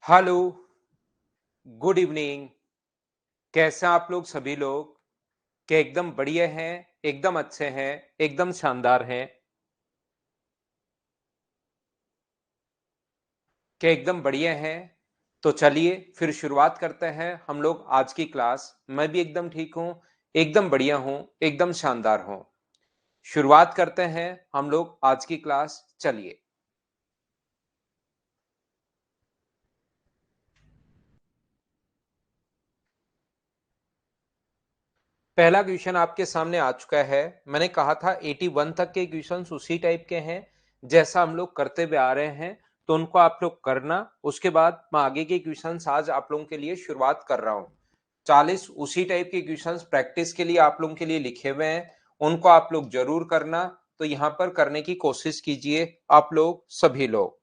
Hello, good evening. कैसे हैं आप लोग सभी लोग? क्या एकदम बढ़िया हैं, एकदम अच्छे हैं, एकदम शानदार हैं? क्या एकदम बढ़िया हैं? तो चलिए फिर शुरुआत करते हैं हम लोग आज की क्लास। मैं भी एकदम ठीक हूँ, एकदम बढ़िया हूँ, एकदम शानदार हूँ। शुरुआत करते हैं हम लोग आज की क्लास। चलिए। पहला क्वेश्चन आपके सामने आ चुका है। मैंने कहा था 81 तक के क्वेश्चंस उसी टाइप के हैं जैसा हम लोग करते हुए आ रहे हैं, तो उनको आप लोग करना। उसके बाद मैं आगे के क्वेश्चंस आज आप लोगों के लिए शुरुआत कर रहा हूं। 40 उसी टाइप के क्वेश्चंस प्रैक्टिस के लिए आप लोगों के लिए लिखे हुए हैं, उनको आप लोग जरूर करना। तो यहां पर करने की कोशिश कीजिए आप लोग सभी लोग।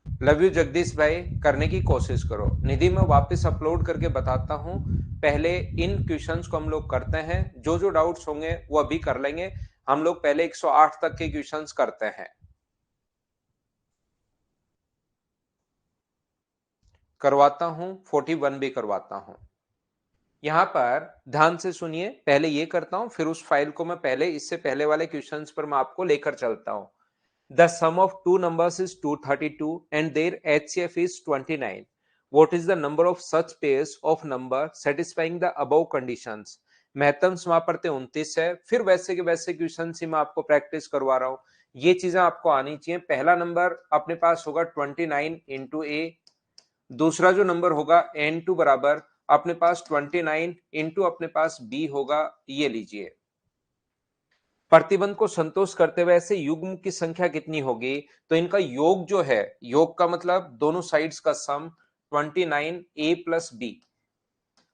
लव यू जगदीश भाई, करने की कोशिश करो। निधि मैं वापस अपलोड करके बताता हूं। पहले इन क्वेश्चंस को हम लोग करते हैं, जो जो डाउट्स होंगे वो अभी कर लेंगे। हम लोग पहले 108 तक के क्वेश्चंस करते हैं। करवाता हूं, 41 भी करवाता हूं। यहां पर ध्यान से सुनिए, पहले ये करता हूं, फिर उस फाइल को मैं पहले इससे पहले वाले क्वेश्चंस पर मैं आपको लेकर चलता हूं। The sum of two numbers is 232 and their HCF is 29. What is the number of such pairs of number satisfying the above conditions? महत्तम समापरते 29 है। फिर वैसे के वैसे क्वेश्चन ही मैं आपको प्रैक्टिस करवा रहा हूं। ये चीजें आपको आनी चाहिए। पहला नंबर अपने पास होगा 29 इंटू ए। दूसरा जो नंबर होगा n2 बराबर अपने पास 29 इंटू अपने पास b होगा। ये लीजिए। प्रतिबंध को संतोष करते हुए ऐसे युग्म की संख्या कितनी होगी? तो इनका योग जो है, योग का मतलब दोनों साइड्स का सम 29 a प्लस बी।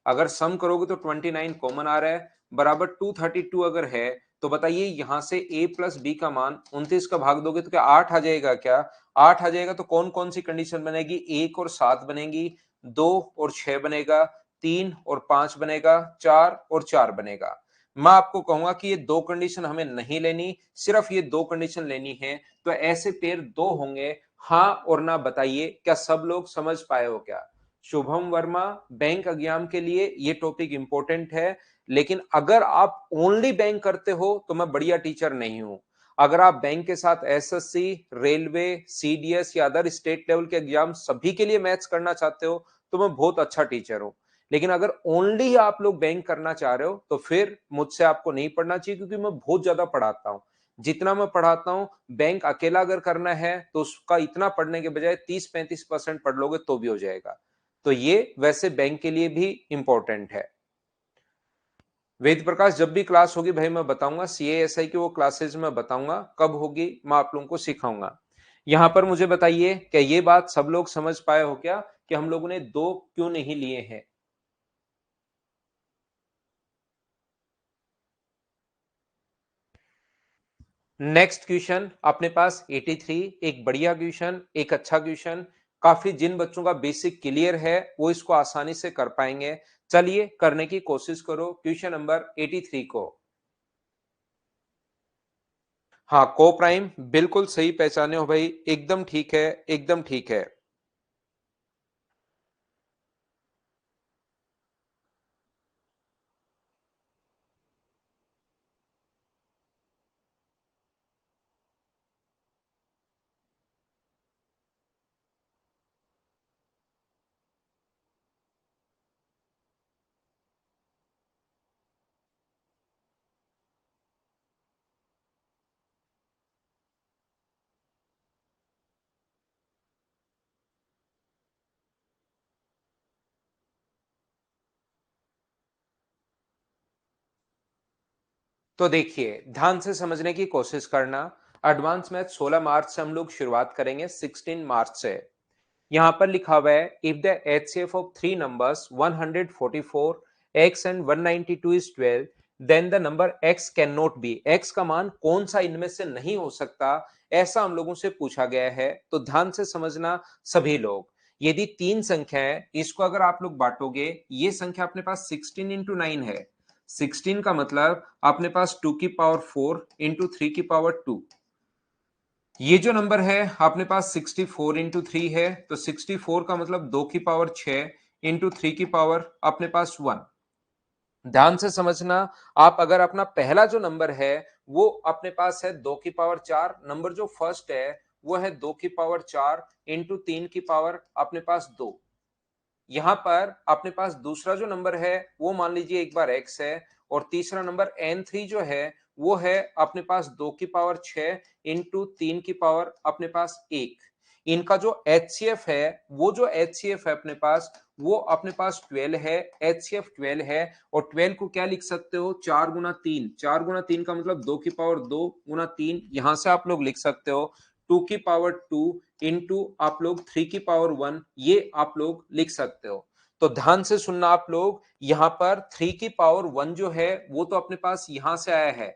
अगर सम करोगे तो 29 कॉमन आ रहा है, बराबर 232 अगर है तो बताइए यहां से a प्लस बी का मान 29 का भाग दोगे तो क्या 8 आ जाएगा? क्या 8 आ जाएगा? तो कौन कौन सी कंडीशन बनेगी? 1 और 7 बनेगी, 2 और 6 बनेगा, 3 और 5 बनेगा, 4 और 4 बनेगा। मैं आपको कहूंगा कि ये दो कंडीशन हमें नहीं लेनी, सिर्फ ये दो कंडीशन लेनी है। तो ऐसे पेयर दो होंगे, हाँ और ना। बताइए क्या सब लोग समझ पाए हो क्या? शुभम वर्मा, बैंक एग्जाम के लिए ये टॉपिक इंपॉर्टेंट है। लेकिन अगर आप ओनली बैंक करते हो तो मैं बढ़िया टीचर नहीं हूं। अगर आप बैंक के साथ एसएससी, रेलवे, सीडीएस या अदर स्टेट लेवल के एग्जाम सभी के लिए मैथ्स करना चाहते हो तो मैं बहुत अच्छा टीचर हूं। लेकिन अगर ओनली आप लोग बैंक करना चाह रहे हो तो फिर मुझसे आपको नहीं पढ़ना चाहिए, क्योंकि मैं बहुत ज्यादा पढ़ाता हूं। जितना मैं पढ़ाता हूं, बैंक अकेला अगर करना है तो उसका इतना पढ़ने के बजाय 30-35% पढ़ लोगे तो भी हो जाएगा। तो ये वैसे बैंक के लिए भी इंपॉर्टेंट है। वेद प्रकाश, जब भी क्लास होगी भाई मैं बताऊंगा। सीएएसआई की वो क्लासेस में बताऊंगा कब होगी, मैं आप लोगों को सिखाऊंगा। यहां पर मुझे बताइए क्या ये बात सब लोग समझ पाए हो क्या कि हम लोगों ने दो क्यों नहीं लिए हैं? नेक्स्ट क्वेश्चन अपने पास 83। एक बढ़िया क्वेश्चन, एक अच्छा क्वेश्चन। काफी जिन बच्चों का बेसिक क्लियर है वो इसको आसानी से कर पाएंगे। चलिए करने की कोशिश करो क्वेश्चन नंबर 83 को। हाँ, को प्राइम बिल्कुल सही पहचाने हो भाई, एकदम ठीक है, एकदम ठीक है। तो देखिए ध्यान से समझने की कोशिश करना। एडवांस मैथ 16 मार्च से हम लोग शुरुआत करेंगे, 16 मार्च से। यहां पर लिखा हुआ है if the HCF of three numbers 144 x and 192 is 12, then the number x can not be. x का मान कौन सा इनमें से नहीं हो सकता, ऐसा हम लोगों से पूछा गया है। तो ध्यान से समझना सभी लोग। यदि तीन संख्या है, इसको अगर आप लोग बांटोगे, ये संख्या अपने पास 16 इंटू 9 है। 16 का मतलब अपने पास 2 की पावर 4 इंटू 3 की पावर 2। ये जो नंबर है अपने पास 64 इंटू 3 है, तो 64 का मतलब 2 की पावर 6 इंटू 3 की पावर अपने पास 1। ध्यान से समझना, आप अगर अपना पहला जो नंबर है वो अपने पास है 2 की पावर 4, नंबर जो फर्स्ट है वो है 2 की पावर 4 इंटू 3 की पावर अपने पास 2। यहां पर अपने पास दूसरा जो नंबर है वो मान लीजिए एक बार x है, और तीसरा नंबर n3 जो है वो है अपने पास 2 की पावर 6 इंटू 3 की पावर अपने पास 1। इनका जो HCF है, वो जो HCF है अपने पास, वो अपने पास 12 है, HCF 12 है। और 12 को क्या लिख सकते हो, 4 गुना 3, 4 गुना 3 का मतलब 2 की पावर 2 गुना 3, यहां से आप लोग लिख सकते हो 2 की पावर 2 इंटू आप लोग 3 की पावर 1, ये आप लोग लिख सकते हो। तो ध्यान से सुनना आप लोग, यहां पर 3 की पावर 1 जो है वो तो अपने पास यहां से आया है।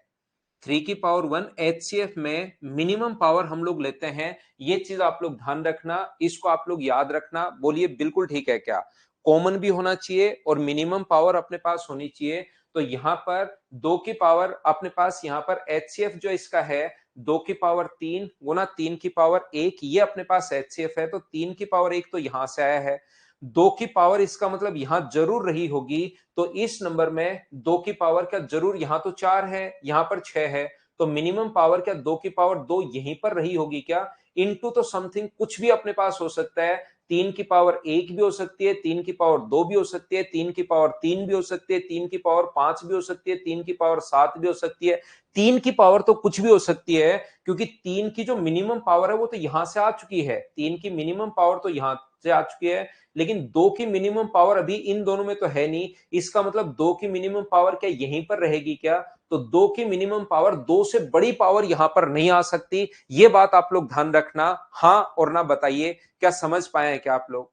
3 की पावर 1 HCF में मिनिमम पावर हम लोग लेते हैं, ये चीज आप लोग ध्यान रखना, इसको आप लोग याद रखना। बोलिए बिल्कुल ठीक है क्या? कॉमन भी होना चाहिए और मिनिमम पावर अपने पास होनी चाहिए। तो यहां पर 2 की पावर अपने पास, यहां पर HCF जो इसका है 2 की पावर 3 गुना 3 की पावर 1, ये अपने पास HCF है। तो 3 की पावर 1 तो यहां से आया है, 2 की पावर इसका मतलब यहां जरूर रही होगी। तो इस नंबर में 2 की पावर क्या जरूर, यहां तो 4 है, यहां पर 6 है, तो मिनिमम पावर क्या 2 की पावर 2 यहीं पर रही होगी क्या? इनटू तो समथिंग कुछ भी अपने पास हो सकता है, 3 की पावर 1 भी हो सकती है, 3 की पावर 2 भी हो सकती है, 3 की पावर 3 भी हो सकती है, 3 की पावर 5 भी हो सकती है, 3 की पावर 7 भी हो सकती है, 3 की पावर तो कुछ भी हो सकती है, क्योंकि 3 की जो मिनिमम पावर है वो तो यहां से आ चुकी है, 3 की मिनिमम पावर तो यहां से आ चुकी है। लेकिन 2 की मिनिमम पावर अभी इन दोनों में तो है नहीं, इसका मतलब 2 की मिनिमम पावर क्या यहीं पर रहेगी क्या? तो 2 की मिनिमम पावर 2 से बड़ी पावर यहां पर नहीं आ सकती, ये बात आप लोग ध्यान रखना। हाँ और ना बताइए, क्या समझ पाए हैं क्या आप लोग?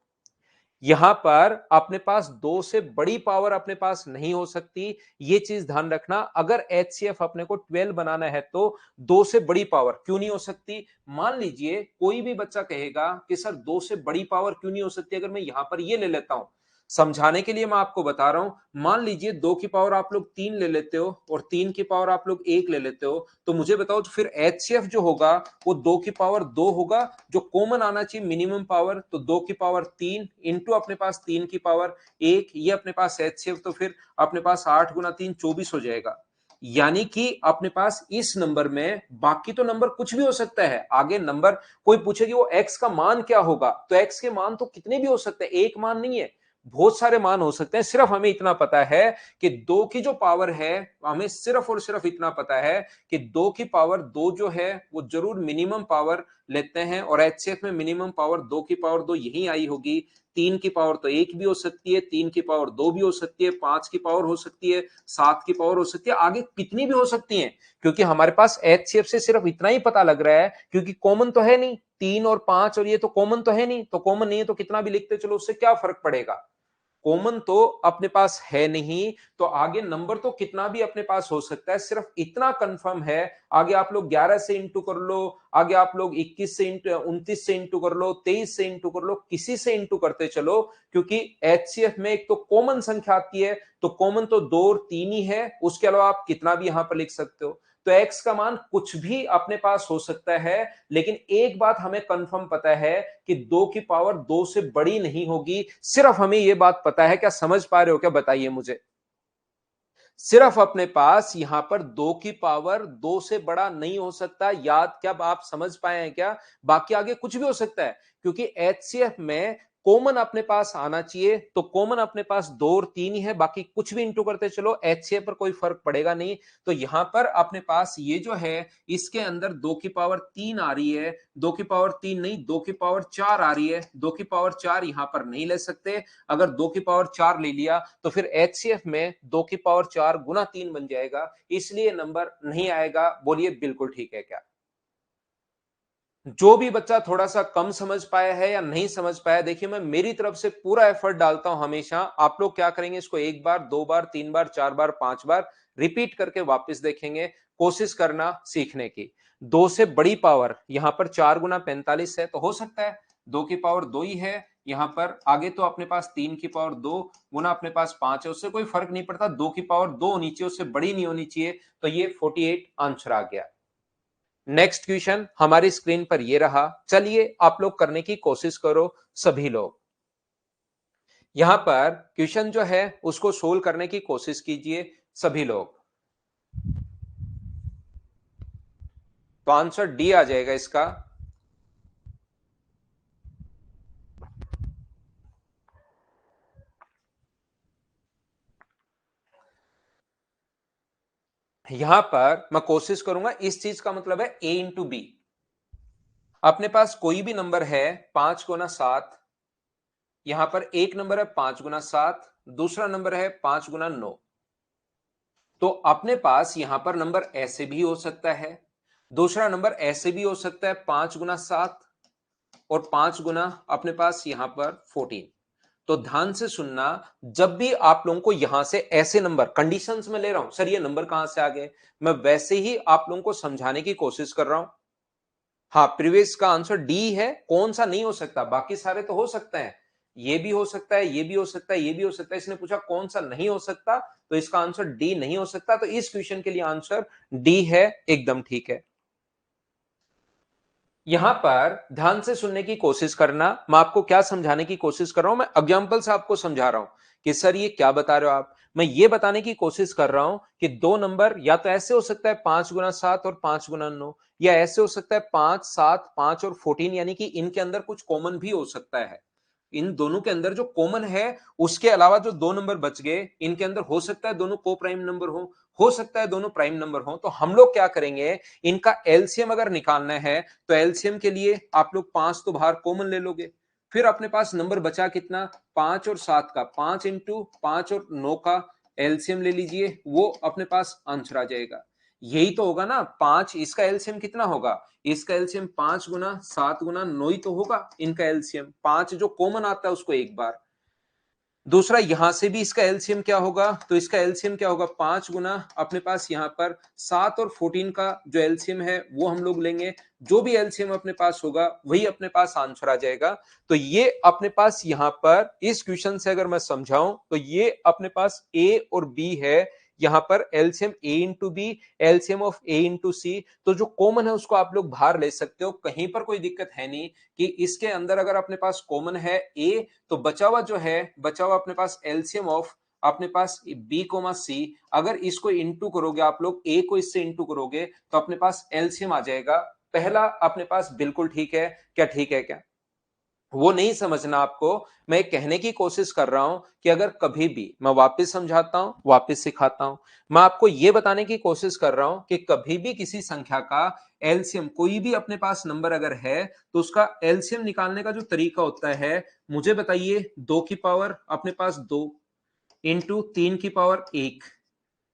यहां पर अपने पास 2 से बड़ी पावर अपने पास नहीं हो सकती, ये चीज ध्यान रखना। अगर HCF अपने को 12 बनाना है तो 2 से बड़ी पावर क्यों नहीं हो सकती? मान लीजिए कोई भी बच्चा कहेगा कि सर 2 से बड़ी पावर क्यों नहीं हो सकती, अगर मैं यहां पर ये ले लेता हूं, समझाने के लिए मैं आपको बता रहा हूं। मान लीजिए 2 की पावर आप लोग 3 ले लेते हो और 3 की पावर आप लोग 1 ले लेते हो, तो मुझे बताओ तो फिर HCF जो होगा वो 2 की पावर 2 होगा, जो कॉमन आना चाहिए मिनिमम पावर, तो 2 की पावर 3 इंटू अपने पास 3 की पावर 1, ये अपने पास HCF, तो फिर अपने पास 8 गुना 3 24 हो जाएगा। यानी कि अपने पास इस नंबर में बाकी तो नंबर कुछ भी हो सकता है, आगे नंबर कोई पूछे कि वो x का मान क्या होगा, तो x के मान तो कितने भी हो सकते हैं, एक मान नहीं है, बहुत सारे मान हो सकते हैं। सिर्फ हमें इतना पता है कि 2 की जो पावर है, हमें सिर्फ और सिर्फ इतना पता है कि 2 की पावर 2 जो है वो जरूर मिनिमम पावर लेते हैं, और HCF में मिनिमम पावर 2 की पावर 2 यही आई होगी। 3 की पावर तो 1 भी हो सकती है, 3 की पावर 2 भी हो सकती है, 5 की पावर हो सकती है, 7 की पावर हो सकती है, आगे कितनी भी हो सकती है, क्योंकि हमारे पास HCF से सिर्फ इतना ही पता लग रहा है, क्योंकि कॉमन तो है नहीं, 3 और 5 और ये तो कॉमन तो है नहीं, तो कॉमन नहीं है तो कितना भी लिखते चलो उससे क्या फर्क पड़ेगा, कॉमन तो अपने पास है नहीं, तो आगे नंबर तो कितना भी अपने पास हो सकता है, सिर्फ इतना कंफर्म है। आगे आप लोग 11 से इंटू कर लो, आगे आप लोग 21 से इंटू 29 से इंटू कर लो, 23 से इंटू कर लो, किसी से इंटू करते चलो, क्योंकि HCF में एक तो कॉमन संख्या आती है, तो कॉमन तो 2 और 3 ही है, उसके अलावा आप कितना भी यहां पर लिख सकते हो। तो x का मान कुछ भी अपने पास हो सकता है, लेकिन एक बात हमें कंफर्म पता है कि 2 की पावर 2 से बड़ी नहीं होगी, सिर्फ हमें यह बात पता है। क्या समझ पा रहे हो क्या, बताइए मुझे? सिर्फ अपने पास यहां पर 2 की पावर 2 से बड़ा नहीं हो सकता, याद क्या आप समझ पाए हैं क्या? बाकी आगे कुछ भी हो सकता है, क्योंकि HCF में कॉमन अपने पास आना चाहिए, तो कॉमन अपने पास 2 और 3 ही है, बाकी कुछ भी इंटू करते चलो HCF पर कोई फर्क पड़ेगा नहीं। तो यहां पर अपने पास ये जो है इसके अंदर 2 की पावर 3 आ रही है, 2 की पावर 3 नहीं 2 की पावर 4 आ रही है, 2 की पावर 4 यहां पर नहीं ले सकते। अगर 2 की पावर 4 ले लिया तो फिर HCF में 2 की पावर 4 गुना 3 बन जाएगा, इसलिए नंबर नहीं आएगा। बोलिए बिल्कुल ठीक है क्या? जो भी बच्चा थोड़ा सा कम समझ पाया है या नहीं समझ पाया, देखिए मैं मेरी तरफ से पूरा एफर्ट डालता हूं हमेशा। आप लोग क्या करेंगे, इसको एक बार, दो बार, तीन बार, चार बार, पांच बार रिपीट करके वापस देखेंगे, कोशिश करना सीखने की। 2 से बड़ी पावर यहां पर 4 गुना 45 है, तो हो सकता है 2 की पावर 2 ही है यहां पर, आगे तो अपने पास 3 की पावर 2 गुना अपने पास 5 है, उससे कोई फर्क नहीं पड़ता, 2 की पावर 2 होनी चाहिए, उससे बड़ी नहीं होनी चाहिए। तो ये 48 आंसर आ गया। नेक्स्ट क्वेश्चन हमारी स्क्रीन पर ये रहा, चलिए आप लोग करने की कोशिश करो सभी लोग। यहां पर क्वेश्चन जो है उसको सोल्व करने की कोशिश कीजिए सभी लोग। तो आंसर डी आ जाएगा इसका। यहां पर मैं कोशिश करूंगा, इस चीज का मतलब है a इंटू बी। अपने पास कोई भी नंबर है 5 गुना 7, यहां पर एक नंबर है 5 गुना 7, दूसरा नंबर है 5 गुना 9। तो अपने पास यहां पर नंबर ऐसे भी हो सकता है, दूसरा नंबर ऐसे भी हो सकता है 5 गुना 7, और 5 गुना अपने पास यहां पर 14। तो ध्यान से सुनना, जब भी आप लोगों को यहां से ऐसे नंबर कंडीशंस में ले रहा हूं, सर ये नंबर कहां से आ गए, मैं वैसे ही आप लोगों को समझाने की कोशिश कर रहा हूं। हाँ, प्रीवियस का आंसर डी है। कौन सा नहीं हो सकता, बाकी सारे तो हो सकते हैं, ये भी हो सकता है, ये भी हो सकता है, ये भी हो सकता है। इसने पूछा कौन सा नहीं हो सकता, तो इसका आंसर डी नहीं हो सकता। तो इस क्वेश्चन के लिए आंसर डी है, एकदम ठीक है। यहां पर ध्यान से सुनने की कोशिश करना, मैं आपको क्या समझाने की कोशिश कर रहा हूं, मैं एग्जांपल से आपको समझा रहा हूं कि सर ये क्या बता रहे हो आप। मैं ये बताने की कोशिश कर रहा हूं कि दो नंबर या तो ऐसे हो सकता है 5 गुना 7 और 5 गुना 9, या ऐसे हो सकता है 5 7 5 और 14, यानी कि इनके अंदर कुछ कॉमन भी हो सकता है। इन दोनों के अंदर जो कॉमन है, उसके अलावा जो दो नंबर बच गए, इनके अंदर हो सकता है दोनों को प्राइम नंबर हो सकता है दोनों प्राइम नंबर हो। तो हम लोग क्या करेंगे, इनका एलसीएम अगर निकालना है, तो एलसीएम के लिए आप लोग 5 तो बाहर कॉमन ले लोगे, फिर अपने पास नंबर बचा कितना, 5 और 7 का, 5 इंटू 5 और 9 का एलसीएम ले लीजिए, वो अपने पास आंसर आ जाएगा। यही तो होगा ना, 5, इसका एलसीएम कितना होगा, इसका एलसीएम 5 गुना 7 गुना 9 ही तो होगा। इनका एलसीएम 5 जो कॉमन आता है उसको एक बार। दूसरा यहां से भी इसका एलसीएम क्या होगा, तो इसका एलसीएम क्या होगा, 5 गुना अपने पास यहां पर 7 और 14 का जो एलसीएम है वो हम लोग लेंगे। जो भी एलसीएम अपने पास होगा वही अपने पास आंसर आ जाएगा। तो ये अपने पास यहां पर इस क्वेश्चन से अगर मैं समझाऊं, तो ये अपने पास ए और बी है। यहां पर LCM A into B, LCM of A into C, तो जो कॉमन है उसको आप लोग बाहर ले सकते हो, कहीं पर कोई दिक्कत है नहीं कि इसके अंदर अगर अपने पास कॉमन है ए, तो बचा हुआ जो है, बचा हुआ अपने पास एलसीएम ऑफ अपने पास बी कोमा सी, अगर इसको इंटू करोगे आप लोग, ए को इससे इंटू करोगे, तो अपने पास एलसीएम आ जाएगा। पहला अपने पास बिल्कुल ठीक है क्या, ठीक है क्या, वो नहीं समझना आपको। मैं कहने की कोशिश कर रहा हूं कि अगर कभी भी, मैं वापस समझाता हूं, वापस सिखाता हूं, मैं आपको यह बताने की कोशिश कर रहा हूं कि कभी भी किसी संख्या का एलसीएम, कोई भी अपने पास नंबर अगर है, तो उसका एलसीएम निकालने का जो तरीका होता है, मुझे बताइए, 2 की पावर अपने पास 2 इंटू 3 की पावर 1।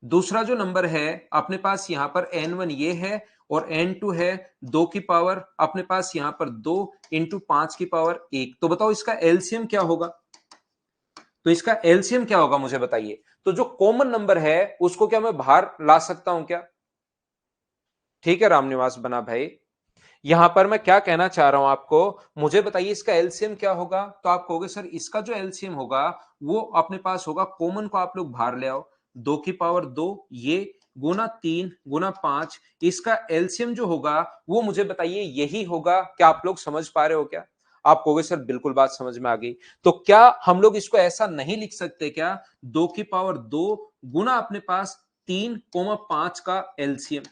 दूसरा जो नंबर है अपने पास यहां पर n1 ये है, और n2 है 2 की पावर अपने पास यहां पर 2 इंटू 5 की पावर 1। तो बताओ इसका एलसीएम क्या होगा, तो इसका एलसीएम क्या होगा मुझे बताइए। तो जो कॉमन नंबर है उसको क्या मैं बाहर ला सकता हूं क्या, ठीक है रामनिवास बना भाई। यहां पर मैं क्या कहना चाह रहा हूं आपको, मुझे बताइए इसका एलसीएम क्या होगा। तो आप कहोगे सर इसका जो एलसीएम होगा वो अपने पास होगा, कॉमन को आप लोग बाहर ले आओ, 2 की पावर 2 ये गुना 3 गुना 5, इसका एलसीएम जो होगा वो मुझे बताइए यही होगा। क्या आप लोग समझ पा रहे हो क्या, आप कहोगे सर बिल्कुल बात समझ में आ गई। तो क्या हम लोग इसको ऐसा नहीं लिख सकते क्या, 2 की पावर 2 गुना अपने पास 3 कोमा 5 का एलसीएम,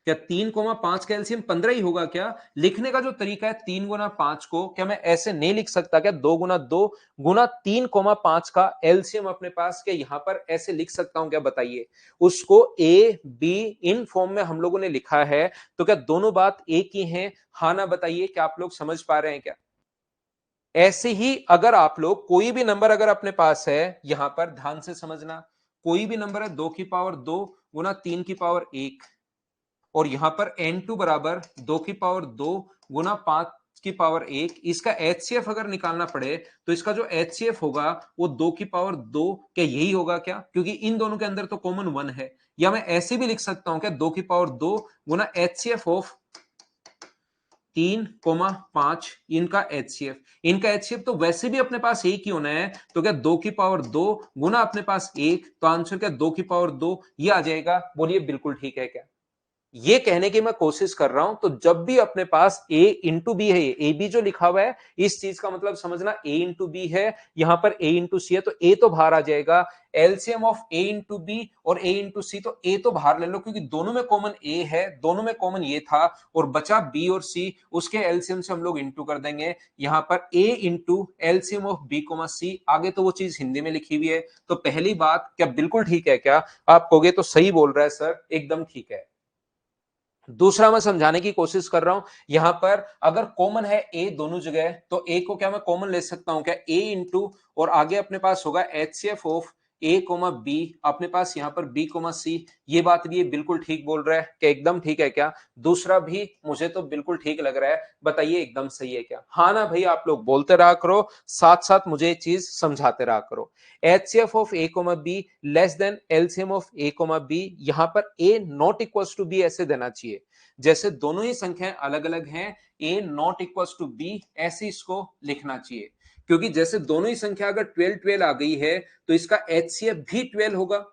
क्या 3 कोमा 5 का एलसीएम 15 ही होगा क्या। लिखने का जो तरीका है 3 गुना 5 को, क्या मैं ऐसे नहीं लिख सकता क्या, 2 गुना 2 गुना 3 कोमा 5 का एलसीएम अपने पास, क्या यहां पर ऐसे लिख सकता हूं क्या बताइए। उसको ए बी इन फॉर्म में हम लोगों ने लिखा है, तो क्या दोनों बात एक ही है, हाँ ना बताइए, क्या आप लोग समझ पा रहे हैं क्या। ऐसे ही अगर आप लोग कोई भी नंबर अगर अपने पास है, यहां पर ध्यान से समझना, कोई भी नंबर है 2 की पावर 2 गुना 3 की पावर 1, और यहां पर n2 बराबर 2 की पावर 2 गुना 5 की पावर 1, इसका एचसीएफ अगर निकालना पड़े, तो इसका जो एचसीएफ होगा वो 2 की पावर 2, क्या यही होगा क्या, क्योंकि इन दोनों के अंदर तो कॉमन 1 है। या मैं ऐसे भी लिख सकता हूं क्या, 2 की पावर 2 गुना एचसीएफ ऑफ 3 कोमा 5, इनका एचसीएफ तो वैसे भी अपने पास एक ही होना है। तो क्या 2 की पावर 2 गुना अपने पास 1, तो आंसर क्या 2 की पावर 2 ये आ जाएगा। बोलिए बिल्कुल ठीक है क्या, ये कहने की मैं कोशिश कर रहा हूं, तो जब भी अपने पास a इंटू बी है, ए बी जो लिखा हुआ है, इस चीज का मतलब समझना a इंटू बी है, यहां पर a इंटू सी है, तो a तो बाहर आ जाएगा। LCM of a into B और a इंटू सी, तो a तो बाहर ले लो क्योंकि दोनों में कॉमन a है, दोनों में कॉमन ये था, और बचा b और c, उसके एलसीएम से हम लोग इंटू कर देंगे। यहां पर a into LCM of b comma C, आगे तो वो चीज हिंदी में लिखी हुई है। तो पहली बात, क्या बिल्कुल ठीक है क्या? आप कहोगे तो सही बोल रहा है सर, एकदम ठीक है। दूसरा मैं समझाने की कोशिश कर रहा हूं, यहां पर अगर कॉमन है ए दोनों जगह, तो ए को क्या मैं कॉमन ले सकता हूं क्या? ए इंटू, और आगे अपने पास होगा HCF of A comma B, अपने पास यहां पर बी कोमा सी। ये बात ये बिल्कुल ठीक बोल रहा है क्या? एकदम ठीक है क्या? दूसरा भी मुझे तो बिल्कुल ठीक लग रहा है, बताइए एकदम सही है क्या? हाँ ना भाई, आप लोग बोलते रहा करो, साथ साथ मुझे ये चीज समझाते रहा करो। HCF of A comma B less than LCM of A comma B, यहां पर A not equal to B ऐसे देना चाहिए, जैसे दोनों ही संख्याएं अलग अलग हैं, a not equal to B ऐसे इसको लिखना चाहिए। क्योंकि जैसे दोनों ही संख्या अगर 12 12 आ गई है, तो इसका एचसीएफ भी 12 होगा,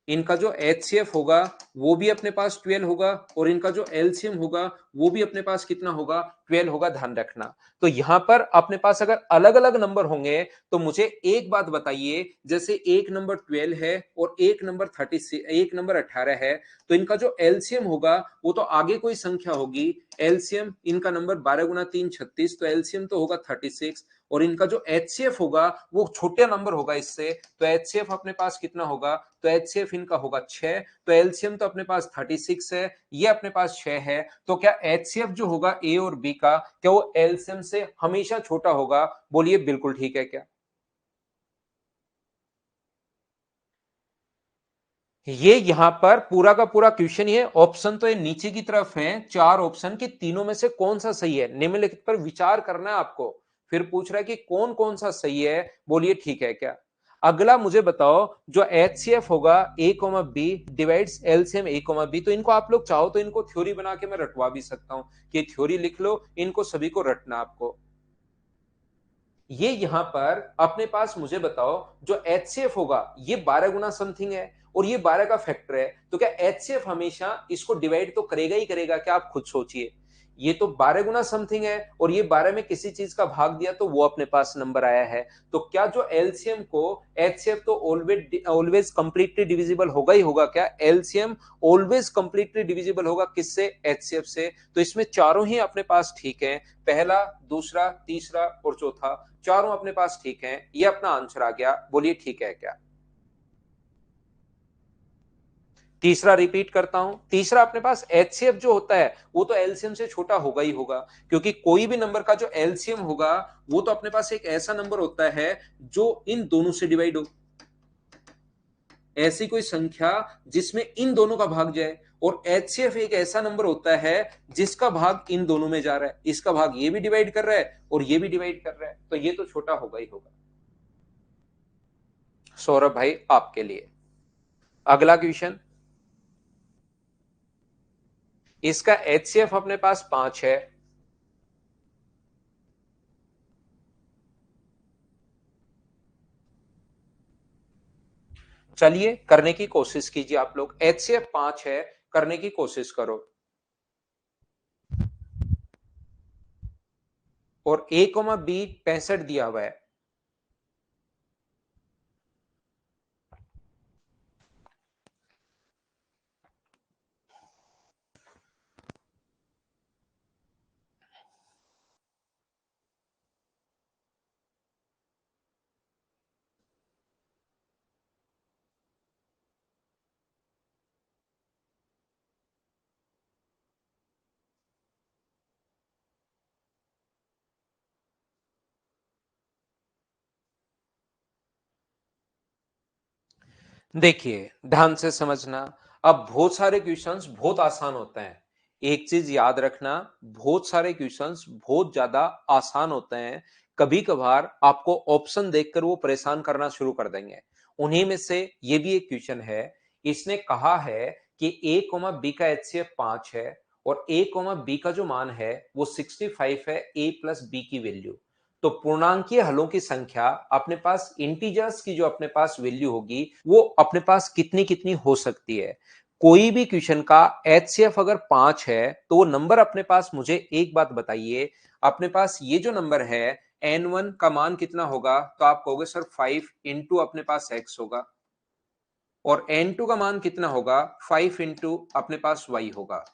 इनका जो एचसीएफ होगा वो भी अपने पास 12 होगा, और इनका जो एलसीएम होगा वो भी अपने पास कितना होगा? 12 होगा, ध्यान रखना। तो यहां पर अपने पास अगर अलग अलग नंबर होंगे, तो मुझे एक बात बताइए, जैसे एक नंबर 12 है और एक नंबर 36, एक नंबर 18 है, तो इनका जो एलसीएम होगा वो तो आगे कोई संख्या होगी। एलसीएम इनका नंबर 12 गुना 3 36, तो एलसीएम तो होगा 36, और इनका जो एचसीएफ होगा वो छोटे नंबर होगा इससे, तो एचसीएफ अपने पास कितना होगा? तो एचसीएफ इनका होगा 6, तो एलसीएम तो अपने पास 36 है, ये अपने पास 6 है। तो क्या एचसीएफ जो होगा ए और बी का, क्या वो एलसीएम से हमेशा छोटा होगा? बोलिए बिल्कुल ठीक है क्या? ये यहां पर पूरा का पूरा क्वेश्चन ही है, ऑप्शन तो ये नीचे की तरफ है, चार ऑप्शन की, तीनों में से कौन सा सही है, निम्नलिखित पर विचार करना है आपको। फिर पूछ रहा है कि कौन कौन सा सही है, बोलिए ठीक है क्या? अगला मुझे बताओ, जो एचसीएफ होगा ए कोमा बी डिवाइड्स एलसीएम ए कोमा बी, तो इनको आप लोग चाहो तो इनको थ्योरी बना के मैं रटवा भी सकता हूं, कि थ्योरी लिख लो, इनको सभी को रटना आपको। ये यहां पर अपने पास मुझे बताओ, जो एचसीएफ होगा ये 12 गुना समथिंग है, और ये 12 का फैक्टर है, तो क्या एचसीएफ हमेशा इसको डिवाइड तो करेगा ही करेगा क्या? आप खुद सोचिए। ये तो 12 गुना समथिंग है, और ये 12 में किसी चीज का भाग दिया तो वो अपने पास नंबर आया है। तो क्या जो एलसीएम को, एचसीएफ तो ऑलवेज ऑलवेज कंप्लीटली डिविजिबल होगा ही होगा क्या? एलसीएम ऑलवेज कंप्लीटली डिविजिबल होगा किससे? एचसीएफ से। तो इसमें चारों ही अपने पास ठीक है, पहला, दूसरा, तीसरा और चौथा, चारों अपने पास ठीक हैं। ये अपना आंसर आ गया, बोलिए ठीक है क्या? तीसरा रिपीट करता हूं, तीसरा अपने पास एचसीएफ जो होता है वो तो एलसीएम से छोटा होगा ही होगा, क्योंकि कोई भी नंबर का जो एलसीएम होगा वो तो अपने पास एक ऐसा नंबर होता है जो इन दोनों से डिवाइड हो, ऐसी कोई संख्या जिसमें इन दोनों का भाग जाए, और एचसीएफ एक ऐसा नंबर होता है जिसका भाग इन दोनों में जा रहा है, इसका भाग ये भी डिवाइड कर रहा है और ये भी डिवाइड कर रहा है, तो ये तो छोटा होगा ही होगा। सौरभ भाई आपके लिए अगला क्वेश्चन, इसका एचसीएफ अपने पास 5 है, चलिए करने की कोशिश कीजिए आप लोग, एचसीएफ 5 है, करने की कोशिश करो। और ए कोमा बी 65 दिया हुआ है। देखिए ध्यान से समझना, अब बहुत सारे क्वेश्चंस बहुत आसान होते हैं, एक चीज याद रखना, बहुत सारे क्वेश्चंस बहुत ज्यादा आसान होते हैं, कभी कभार आपको ऑप्शन देखकर वो परेशान करना शुरू कर देंगे। उन्हीं में से ये भी एक क्वेश्चन है, इसने कहा है कि ए कोमा बी का एचसीएफ 5 है, और ए कोमा बी का जो मान है वो 65 है, ए प्लस बी की वैल्यू। तो पूर्णांकीय हलों की संख्या अपने पास, इंटीजर्स की जो अपने पास वैल्यू होगी वो अपने पास कितनी कितनी हो सकती है? कोई भी क्वेश्चन का HCF अगर 5 है तो वो नंबर अपने पास, मुझे एक बात बताइए, अपने पास ये जो नंबर है N1 का मान कितना होगा? तो आप कहोगे सर 5 इंटू अपने पास x होगा, और N2 का मान कितना होगा? 5 इंटू अपने पास y होगा।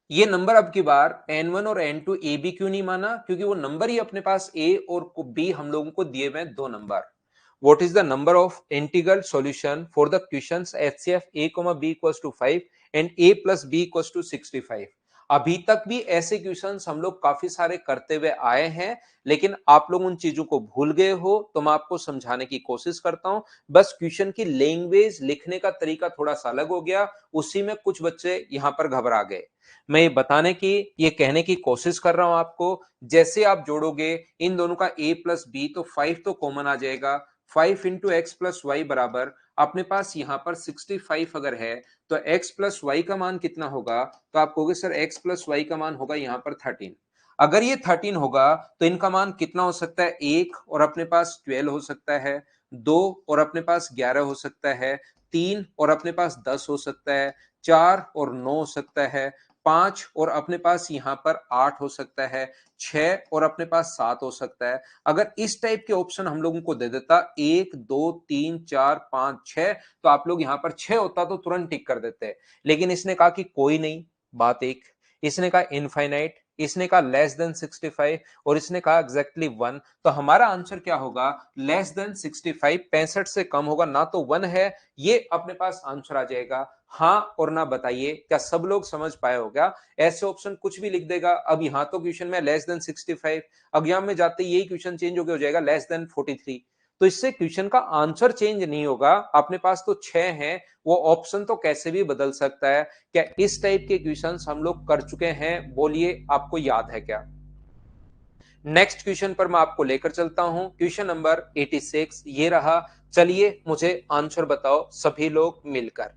ये नंबर अब की बार N1 और N2 ए बी क्यों नहीं माना? क्योंकि वो नंबर ही अपने पास a और b हम लोगों को दिए हुए दो number. What is the number of integral solution for the questions HCF a, b equals to 5 and a plus b equals to 65? अभी तक भी ऐसे क्वेश्चंस हम लोग काफी सारे करते हुए आए हैं, लेकिन आप लोग उन चीजों को भूल गए हो, तो मैं आपको समझाने की कोशिश करता हूं। बस क्वेश्चन की लैंग्वेज, लिखने का तरीका थोड़ा सा अलग हो गया, उसी में कुछ बच्चे यहां पर घबरा गए। मैं ये बताने की, ये कहने की कोशिश कर रहा हूं आपको, जैसे आप जोड़ोगे इन दोनों का a प्लस बी तो 5 तो कॉमन आ जाएगा। 5 इंटू एक्स प्लस वाई बराबर अपने पास यहाँ पर 65 अगर है तो x प्लस वाई का मान कितना होगा? तो आप कहोगे सर x प्लस वाई का मान होगा यहाँ पर 13। अगर ये 13 होगा तो इनका मान कितना हो सकता है? 1 और अपने पास 12 हो सकता है, 2 और अपने पास 11 हो सकता है, 3 और अपने पास 10 हो सकता है, 4 और 9 हो सकता है, 5 और अपने पास यहाँ पर 8 हो सकता है, 6 और अपने पास 7 हो सकता है। अगर इस टाइप के ऑप्शन हम लोगों को दे देता 1 2 3 4 5 6, तो आप लोग यहाँ पर 6 होता तो तुरंत टिक कर देते। लेकिन इसने कहा कि कोई नहीं, बात एक, इसने कहा इनफाइनाइट, इसने कहा लेस देन 65 और इसने कहा एग्जैक्टली 1। तो हमारा आंसर क्या होगा? लेस देन 65, 65 से कम होगा ना, तो 1 है, ये अपने पास आंसर आ जाएगा। हाँ और ना बताइए, क्या सब लोग समझ पाए हो क्या? ऐसे ऑप्शन कुछ भी लिख देगा। अब यहां तो क्वेश्चन में लेस देन 65, एग्जाम में जाते यही क्वेश्चन चेंज हो जाएगा लेस देन 43। तो इससे क्वेश्चन का आंसर चेंज नहीं होगा। अपने पास तो 6 हैं, वो ऑप्शन तो कैसे भी बदल सकता है। क्या इस टाइप के क्वेश्चंस हम लोग कर चुके हैं? बोलिए, आपको याद है क्या? नेक्स्ट क्वेश्चन पर मैं आपको लेकर चलता हूं, क्वेश्चन नंबर 86 ये रहा। चलिए मुझे आंसर बताओ सभी लोग मिलकर।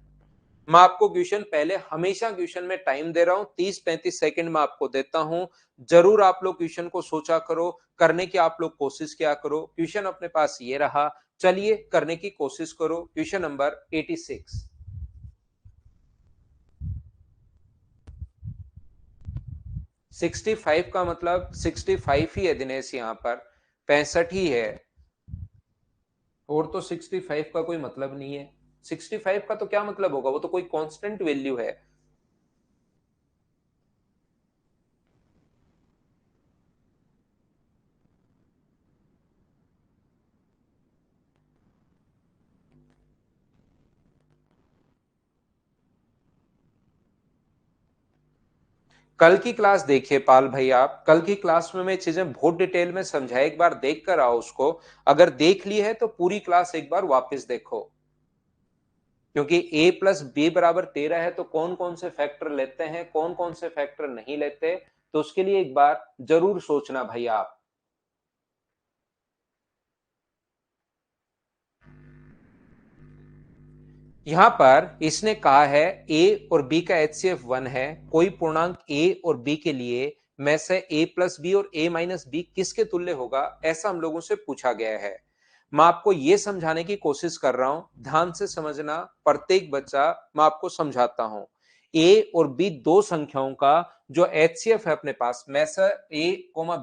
मैं आपको क्वेश्चन, पहले हमेशा क्वेश्चन में टाइम दे रहा हूं, 30-35 सेकंड में आपको देता हूं। जरूर आप लोग क्वेश्चन को सोचा करो, करने की आप लोग कोशिश किया करो। क्वेश्चन अपने पास ये रहा, चलिए करने की कोशिश करो। Question number 86। 65 का मतलब 65 ही है दिनेश, यहां पर 65 ही है, और तो 65 का कोई मतलब नहीं है। 65 का तो क्या मतलब होगा? वो तो कोई कांस्टेंट वैल्यू है। कल की क्लास देखिए पाल भाई, आप कल की क्लास में मैं चीजें बहुत डिटेल में समझाया, एक बार देख कर आओ उसको। अगर देख ली है तो पूरी क्लास एक बार वापस देखो, क्योंकि a प्लस बी बराबर 13 है तो कौन कौन से फैक्टर लेते हैं, कौन कौन से फैक्टर नहीं लेते, तो उसके लिए एक बार जरूर सोचना भाई आप। यहां पर इसने कहा है a और b का HCF 1 है, कोई पूर्णांक a और b के लिए में से a प्लस बी और a माइनस बी किसके तुल्य होगा, ऐसा हम लोगों से पूछा गया है। मैं आपको यह समझाने की कोशिश कर रहा हूं, ध्यान से समझना प्रत्येक बच्चा, मैं आपको समझाता हूं। a और b दो संख्याओं का जो HCF है अपने पास में से a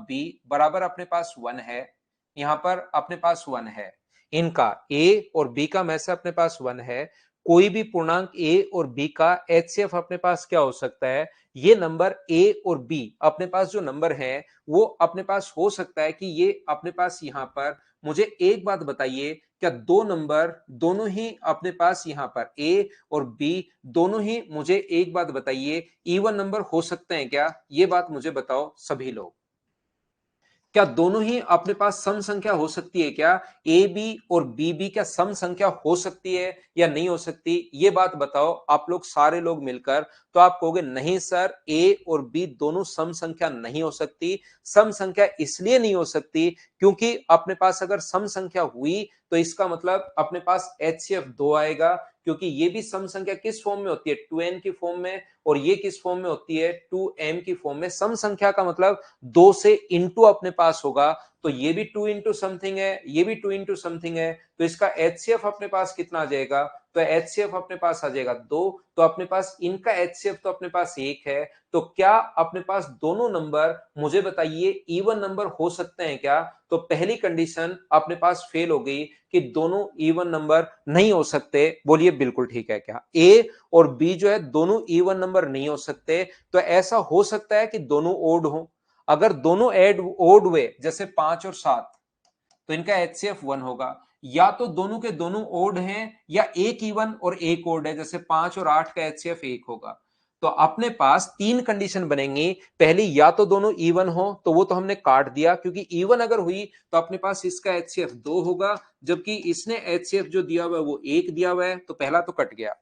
b बराबर अपने पास 1 है, यहां पर अपने पास 1 है। इनका a और b का में से अपने पास 1 है। कोई भी पूर्णांक a और b का HCF अपने पास क्या हो सकता है? ये नंबर a और b अपने पास जो नंबर है वो अपने पास हो सकता है कि ये अपने पास यहां पर, मुझे एक बात बताइए, क्या दो नंबर दोनों ही अपने पास यहां पर a और b दोनों ही, मुझे एक बात बताइए, इवन नंबर हो सकते हैं क्या? ये बात मुझे बताओ सभी लोग। क्या दोनों ही अपने पास सम संख्या हो सकती है क्या? ए बी और बी बी क्या सम संख्या हो सकती है या नहीं हो सकती? ये बात बताओ आप लोग सारे लोग मिलकर। तो आप कहोगे नहीं सर, ए और बी दोनों सम संख्या नहीं हो सकती। सम संख्या इसलिए नहीं हो सकती क्योंकि अपने पास अगर सम संख्या हुई तो इसका मतलब अपने पास HCF 2 आएगा, क्योंकि ये भी सम संख्या किस फॉर्म में होती है? 2n की फॉर्म में, और ये किस फॉर्म में होती है? 2m की फॉर्म में। सम संख्या का मतलब 2 से इंटू अपने पास होगा, तो ये भी 2 इंटू समथिंग है, ये भी 2 इंटू समथिंग है, तो इसका एचसीएफ अपने पास कितना आ जाएगा? तो एचसीएफ अपने पास आ जाएगा 2। तो अपने पास इनका एचसीएफ तो अपने पास 1 है। तो क्या अपने पास दोनों नंबर, मुझे बताइए, इवन नंबर हो सकते हैं क्या? तो पहली कंडीशन अपने पास फेल हो गई कि दोनों इवन नंबर नहीं हो सकते। बोलिए बिल्कुल ठीक है क्या? ए और बी जो है दोनों इवन नंबर नहीं हो सकते। तो ऐसा हो सकता है कि दोनों ओड हो। अगर दोनों एड ओड हुए, जैसे 5 और 7, तो इनका एचसीएफ 1 होगा। या तो दोनों के दोनों ओड हैं, या एक इवन और एक ओड है, जैसे 5 और 8 का एचसीएफ 1 होगा। तो अपने पास 3 कंडीशन बनेंगी। पहली, या तो दोनों इवन हो, तो वो तो हमने काट दिया, क्योंकि इवन अगर हुई तो अपने पास इसका एचसीएफ 2 होगा, जबकि इसने एचसीएफ जो दिया हुआ है वो 1 दिया हुआ है, तो पहला तो कट गया।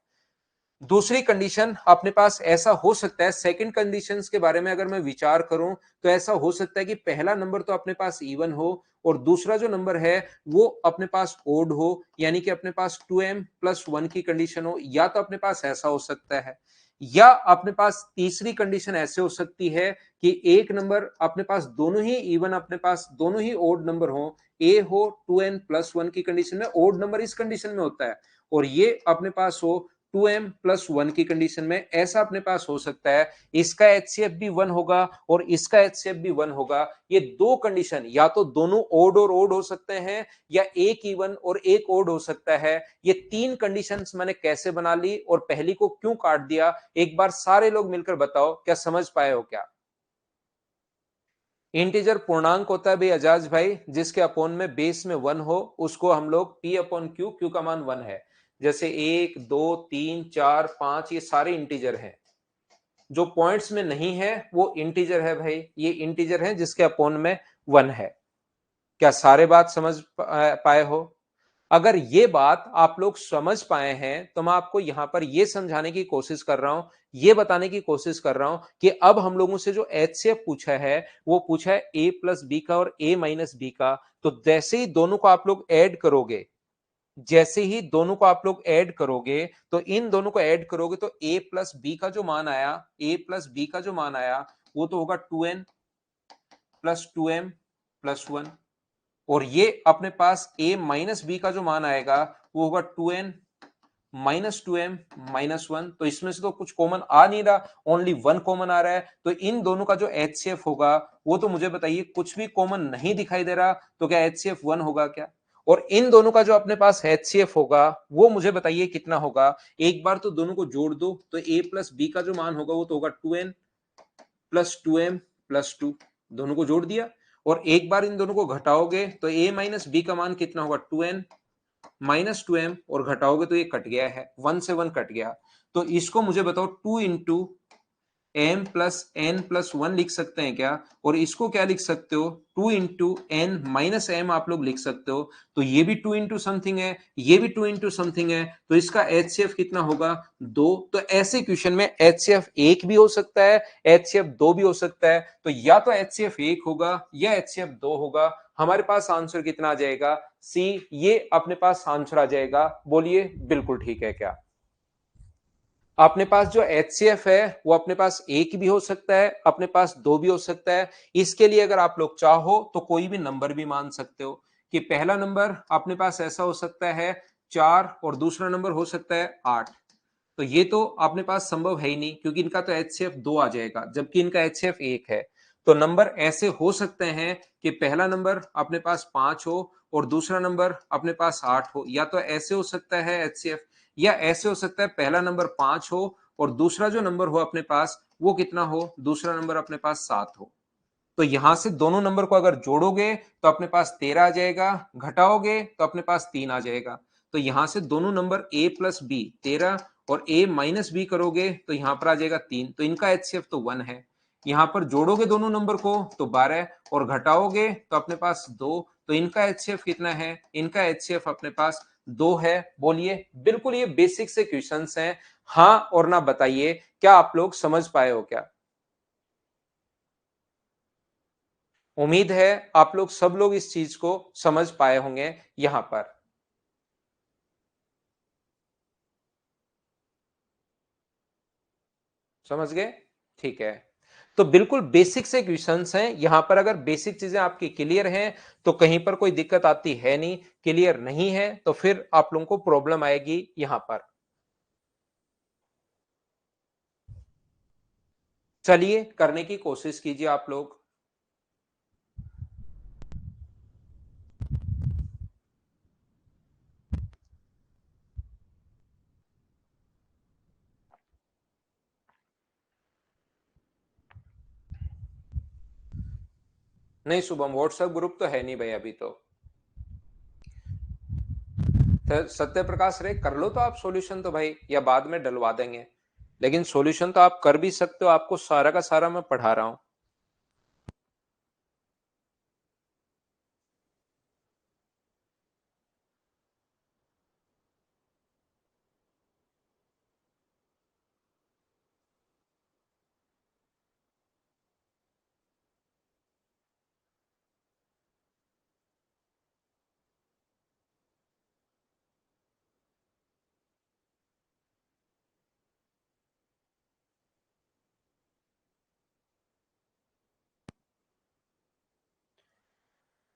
दूसरी कंडीशन अपने पास ऐसा हो सकता है, सेकंड कंडीशंस के बारे में अगर मैं विचार करूं, तो ऐसा हो सकता है कि पहला नंबर तो अपने पास इवन हो, और दूसरा जो नंबर है वो अपने पास ओड हो, यानी कि अपने पास 2m प्लस 1 की कंडीशन हो। या तो अपने पास ऐसा हो सकता है, या अपने पास तीसरी कंडीशन ऐसे हो सकती है कि एक नंबर अपने पास दोनों ही इवन, अपने पास दोनों ही ओड नंबर हो। ए हो 2n प्लस 1 की कंडीशन में, ओड नंबर इस कंडीशन में होता है, और ये अपने पास हो 2m प्लस 1 की कंडीशन में। ऐसा अपने पास हो सकता है। इसका एचसीएफ भी 1 होगा और इसका एचसीएफ भी 1 होगा। ये दो कंडीशन, या तो दोनों ओड और ओड हो सकते हैं, या एक इवन और एक ओड हो सकता है। ये तीन कंडीशंस मैंने कैसे बना ली और पहली को क्यों काट दिया, एक बार सारे लोग मिलकर बताओ, क्या समझ पाए हो क्या? इंटीजर पूर्णांक होता है भाई अजाज भाई, जिसके अपोन में बेस में 1 हो, उसको हम लोग p अपॉन क्यू, क्यू का मान 1 है। जैसे 1 2 3 4 5 ये सारे इंटीजर हैं। जो पॉइंट्स में नहीं है वो इंटीजर है भाई, ये इंटीजर है जिसके अपोन में 1 है। क्या सारे बात समझ पाए हो? अगर ये बात आप लोग समझ पाए हैं, तो मैं आपको यहां पर ये समझाने की कोशिश कर रहा हूं, ये बताने की कोशिश कर रहा हूं कि अब हम लोगों से जो एचसीएफ पूछा है, वो पूछा है ए प्लस बी का और ए माइनस बी का। तो जैसे ही दोनों को आप लोग ऐड करोगे, जैसे ही दोनों को आप लोग ऐड करोगे, तो इन दोनों को ऐड करोगे, तो a प्लस बी का जो मान आया, a प्लस बी का जो मान आया, वो तो होगा 2n प्लस 2m प्लस 1। और ये अपने पास a माइनस बी का जो मान आएगा, वो होगा 2n माइनस 2m माइनस 1। तो इसमें से तो कुछ कॉमन आ नहीं रहा, ओनली 1 कॉमन आ रहा है। तो इन दोनों का जो एचसीएफ होगा, वो तो मुझे बताइए, कुछ भी कॉमन नहीं दिखाई दे रहा, तो क्या एचसीएफ 1 होगा क्या? और इन दोनों का जो अपने पास एचसीएफ होगा, वो मुझे बताइए कितना होगा। एक बार तो दोनों को जोड़ दो, तो a प्लस बी का जो मान होगा वो तो होगा 2n प्लस 2m प्लस 2। दोनों को जोड़ दिया, और एक बार इन दोनों को घटाओगे, तो a माइनस बी का मान कितना होगा? 2n माइनस 2m, और घटाओगे तो ये कट गया है, 1 से 1 कट गया। तो इसको मुझे बताओ 2 into M plus N plus 1 लिख सकते हैं क्या? और इसको क्या लिख सकते हो? 2 इंटू एन माइनस एम आप लोग लिख सकते हो। तो ये भी 2 इंटू समथिंग है, ये भी 2 इंटू समथिंग है, तो इसका एचसीएफ कितना होगा? 2। तो ऐसे क्वेश्चन में एचसीएफ 1 भी हो सकता है, एचसीएफ 2 भी हो सकता है। तो या तो एचसीएफ 1 होगा या एचसीएफ 2 होगा। हमारे पास आंसर कितना आ जाएगा? सी, ये अपने पास आंसर आ जाएगा। बोलिए बिल्कुल ठीक है क्या? अपने पास जो एचसीएफ है वो अपने पास एक भी हो सकता है, अपने पास दो भी हो सकता है। इसके लिए अगर आप लोग चाहो तो कोई भी नंबर भी मान सकते हो, कि पहला नंबर अपने पास ऐसा हो सकता है 4, और दूसरा नंबर हो सकता है 8। तो ये तो अपने पास संभव है ही नहीं, क्योंकि इनका तो एचसीएफ 2 आ जाएगा, जबकि इनका एचसीएफ 1 है। तो नंबर ऐसे हो सकते हैं कि पहला नंबर अपने पास 5 हो और दूसरा नंबर अपने पास 8 हो। या तो ऐसे हो सकता है एचसीएफ, या ऐसे हो सकता है पहला नंबर 5 हो और दूसरा जो नंबर हो अपने पास वो कितना हो? दूसरा नंबर अपने पास 7 हो। तो यहां से दोनों नंबर को अगर जोड़ोगे तो अपने पास 13 आ जाएगा, घटाओगे तो अपने पास 3 आ जाएगा। तो यहां से दोनों नंबर a प्लस बी 13 और a माइनस बी करोगे तो यहां पर आ जाएगा 3। तो इनका एचसीएफ तो 1 है। यहां पर जोड़ोगे दोनों नंबर को तो 12, और घटाओगे तो अपने पास 2। तो इनका एचसीएफ कितना है? इनका एचसीएफ अपने पास 2 है। बोलिए बिल्कुल, ये बेसिक से क्वेश्चंस हैं। हाँ और ना बताइए, क्या आप लोग समझ पाए हो क्या? उम्मीद है आप लोग सब लोग इस चीज को समझ पाए होंगे यहां पर। समझ गए? ठीक है। तो बिल्कुल बेसिक से क्वेश्चंस हैं। यहां पर अगर बेसिक चीजें आपकी क्लियर हैं तो कहीं पर कोई दिक्कत आती है नहीं, क्लियर नहीं है तो फिर आप लोगों को प्रॉब्लम आएगी यहां पर। चलिए करने की कोशिश कीजिए आप लोग। नहीं शुभम, व्हाट्सएप ग्रुप तो है नहीं भाई अभी तो। सत्य प्रकाश रे कर लो तो आप सॉल्यूशन तो भाई, या बाद में डलवा देंगे, लेकिन सॉल्यूशन तो आप कर भी सकते हो, आपको सारा का सारा मैं पढ़ा रहा हूं।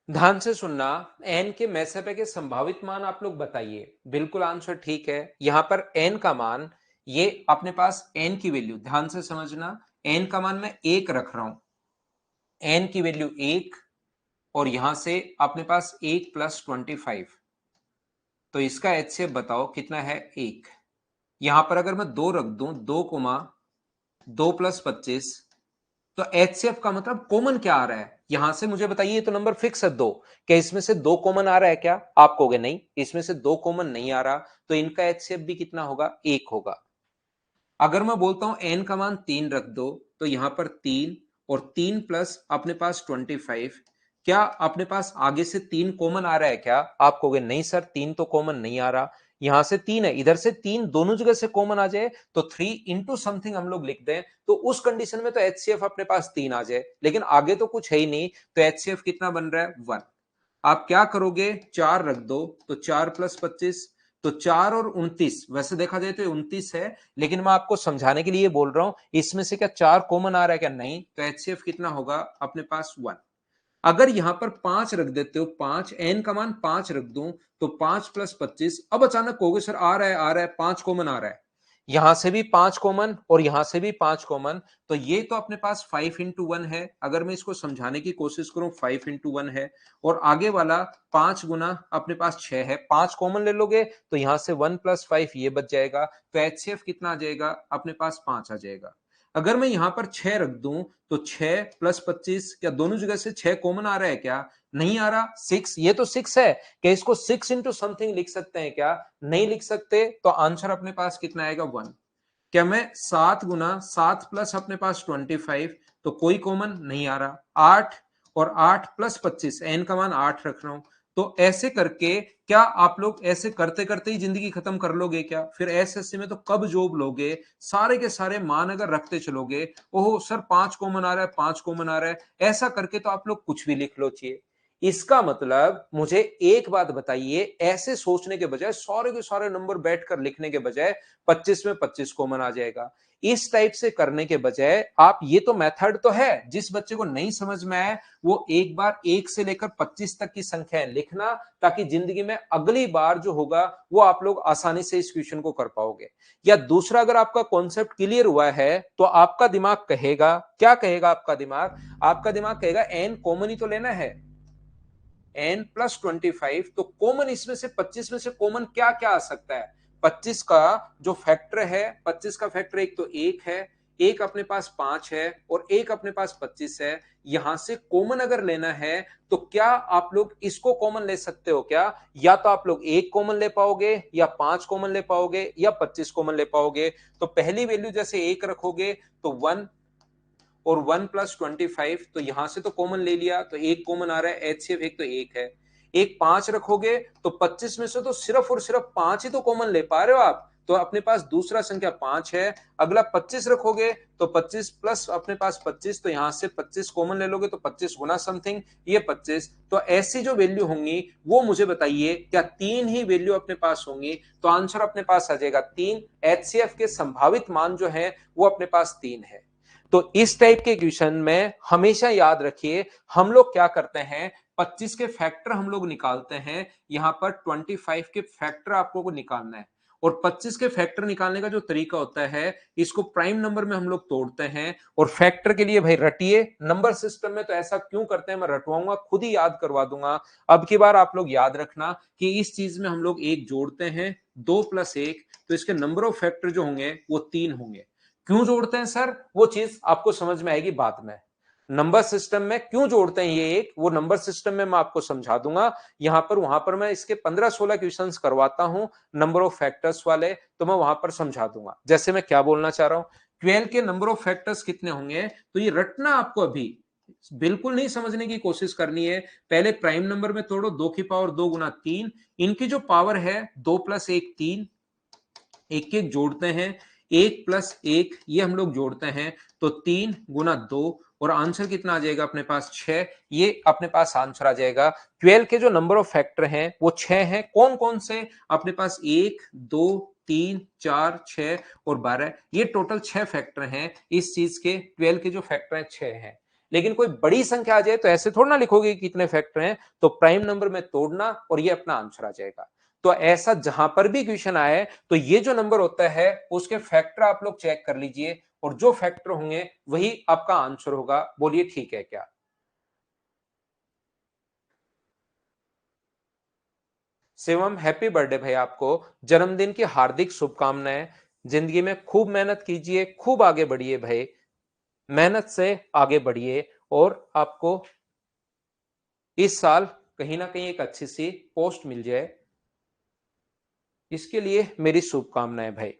ध्यान से सुनना। एन के मैसेपे के संभावित मान आप लोग बताइए। बिल्कुल आंसर ठीक है। यहां पर एन का मान, ये अपने पास एन की वैल्यू ध्यान से समझना, एन का मान मैं एक रख रहा हूं, एन की वैल्यू एक, और यहां से अपने पास एक प्लस 25, तो इसका एचसीएफ बताओ कितना है, एक। यहां पर अगर मैं दो रख दूं, 2,2 + 25, तो एचसीएफ का मतलब कॉमन क्या आ रहा है यहां से मुझे बताइए। ये तो नंबर फिक्स है दो, क्या इसमें से दो कॉमन आ रहा है क्या? आप कहोगे नहीं, इसमें से दो कॉमन नहीं आ रहा, तो इनका एचसीएफ भी कितना होगा, एक होगा। अगर मैं बोलता हूं एन का मान तीन रख दो, तो यहां पर तीन, और तीन प्लस अपने पास 25, क्या अपने पास आगे से तीन कॉमन आ रहा है क्या? आप कहोगे नहीं सर, तीन तो कॉमन नहीं आ रहा, यहां से तीन है, इधर से तीन, दोनों जगह से कॉमन आ जाए तो थ्री इंटू समथिंग हम लोग लिख दें, तो उस कंडीशन में तो एचसीएफ अपने पास तीन आ जाए, लेकिन आगे तो कुछ है ही नहीं, तो एचसीएफ कितना बन रहा है, वन। आप क्या करोगे, चार रख दो, तो 4 + 25, तो 4 और 29, वैसे देखा जाए तो 29 है, लेकिन मैं आपको समझाने के लिए बोल रहा हूं इसमें से क्या चार कॉमन आ रहा है क्या, नहीं, तो एचसीएफ कितना होगा अपने पास, वन। अगर यहां पर पांच रख देते हो, पांच, एन का मान पांच रख दूं, तो 5 + 25, अब अचानक कहोगे सर आ रहा है पांच कॉमन आ रहा है, यहां से भी पांच कॉमन और यहां से भी पांच कॉमन, तो ये तो अपने पास 5 × 1 है। अगर मैं इसको समझाने की कोशिश करूं, 5 × 1 है, और आगे वाला 5 गुना अपने पास 6 है, पांच कॉमन ले लोगे तो यहां से 1 + 5 ये बच जाएगा, तो एचसीएफ कितना आ जाएगा अपने पास, पांच आ जाएगा। अगर मैं यहां पर 6 रख दूं, तो 6 + 25, क्या दोनों जगह से 6 कॉमन आ रहा है क्या? नहीं आ रहा, 6, ये तो 6 है, क्या इसको 6 इंटू समथिंग लिख सकते हैं क्या? नहीं लिख सकते, तो आंसर अपने पास कितना आएगा, वन। क्या मैं 7 × 7 प्लस अपने पास 25, तो कोई कॉमन नहीं आ रहा, 8, और 8 + 25, एन का मान 8 रख रहा हूं, तो ऐसे करके क्या आप लोग ऐसे करते करते ही जिंदगी खत्म कर लोगे क्या? फिर एसएससी में तो कब जॉब लोगे? सारे के सारे मान अगर रखते चलोगे, ओहो सर पांच कॉमन आ रहा है, पांच कॉमन आ रहा है, ऐसा करके तो आप लोग कुछ भी लिख लो चाहिए। इसका मतलब मुझे एक बात बताइए, ऐसे सोचने के बजाय, सारे के सारे नंबर बैठकर लिखने के बजाय 25 में 25 कॉमन आ जाएगा, इस टाइप से करने के बजाय आप, ये तो मेथड तो है, जिस बच्चे को नहीं समझ में आए वो एक बार 1 से लेकर 25 तक की संख्याएं लिखना, ताकि जिंदगी में अगली बार जो होगा वो आप लोग आसानी से इस क्वेश्चन को कर पाओगे। या दूसरा, अगर आपका कॉन्सेप्ट क्लियर हुआ है तो आपका दिमाग कहेगा, क्या कहेगा आपका दिमाग? आपका दिमाग कहेगा एन कॉमन ही तो लेना है, n + 25, तो कॉमन इसमें से 25 में से कॉमन क्या क्या आ सकता है? 25 का जो फैक्टर है, 25 का फैक्टर एक तो एक है, एक अपने पास पांच है, और एक अपने पास 25 है, यहां से कॉमन अगर लेना है तो क्या आप लोग इसको कॉमन ले सकते हो क्या? या तो आप लोग एक कॉमन ले पाओगे, या पांच कॉमन ले पाओगे, या 25 कॉमन ले पाओगे। तो पहली वैल्यू जैसे एक रखोगे तो वन, और 1 + 25, तो यहां से तो कॉमन ले लिया, तो एक कॉमन आ रहा है, एचसीएफ एक तो एक है। एक पांच रखोगे तो 25 में से तो सिर्फ और सिर्फ पांच ही तो कॉमन ले पा रहे हो आप, तो अपने पास दूसरा संख्या पांच है। अगला 25 रखोगे तो 25 प्लस अपने पास 25, तो यहां से 25 कॉमन ले लोगे तो 25 गुना समथिंग ये 25, तो ऐसी जो वैल्यू होंगी वो मुझे बताइए, क्या तीन ही वैल्यू अपने पास होंगी? तो आंसर अपने पास आ जाएगा तीन, एचसीएफ के संभावित मान जो है वो अपने पास तीन है। तो इस टाइप के क्वेश्चन में हमेशा याद रखिए, हम लोग क्या करते हैं, 25 के फैक्टर हम लोग निकालते हैं, यहां पर 25 के फैक्टर आपको को निकालना है। और 25 के फैक्टर निकालने का जो तरीका होता है, इसको प्राइम नंबर में हम लोग तोड़ते हैं। और फैक्टर के लिए भाई रटिए, नंबर सिस्टम में तो ऐसा क्यों करते हैं मैं रटवाऊंगा, खुद ही याद करवा दूंगा। अब की बार आप लोग याद रखना कि इस चीज में हम लोग एक जोड़ते हैं, 2 + 1, तो इसके नंबर ऑफ फैक्टर जो होंगे वो 3 होंगे। क्यों जोड़ते हैं सर, वो चीज आपको समझ में आएगी बाद में। नंबर सिस्टम में क्यों जोड़ते हैं ये एक, वो नंबर सिस्टम में मैं आपको समझा दूंगा। यहां पर वहां पर मैं इसके 15-16 क्वेश्चंस करवाता हूं नंबर ऑफ फैक्टर्स वाले, तो मैं वहां पर समझा दूंगा। जैसे मैं क्या बोलना चाह रहा हूं, 12 के नंबर ऑफ फैक्टर्स कितने होंगे, तो ये रटना आपको अभी बिल्कुल नहीं समझने की कोशिश करनी है। पहले प्राइम नंबर में तोड़ो, 2 की पावर 2 गुना 3, इनकी जो पावर है 2 + 1 3, एक एक जोड़ते हैं, 1 + 1 ये हम लोग जोड़ते हैं, तो 3 गुना 2, और आंसर कितना आ जाएगा अपने पास 6। ये अपने पास आंसर आ जाएगा। 12 के जो नंबर ऑफ फैक्टर हैं वो 6 हैं। कौन कौन से, अपने पास 1 2 3 4 6 और 12, ये टोटल 6 फैक्टर हैं इस चीज के। 12 के जो फैक्टर हैं 6 हैं। लेकिन कोई बड़ी संख्या आ जाए तो ऐसे थोड़ा ना लिखोगे कितने फैक्टर हैं, तो प्राइम नंबर में तोड़ना और ये अपना आंसर आ जाएगा। तो ऐसा जहां पर भी क्वेश्चन आए तो ये जो नंबर होता है उसके फैक्टर आप लोग चेक कर लीजिए, और जो फैक्टर होंगे वही आपका आंसर होगा। बोलिए ठीक है क्या। शिवम, हैप्पी बर्थडे भाई, आपको जन्मदिन की हार्दिक शुभकामनाएं। जिंदगी में खूब मेहनत कीजिए, खूब आगे बढ़िए भाई, मेहनत से आगे बढ़िए, और आपको इस साल कहीं ना कहीं एक अच्छी सी पोस्ट मिल जाए, इसके लिए मेरी शुभकामनाएं भाई।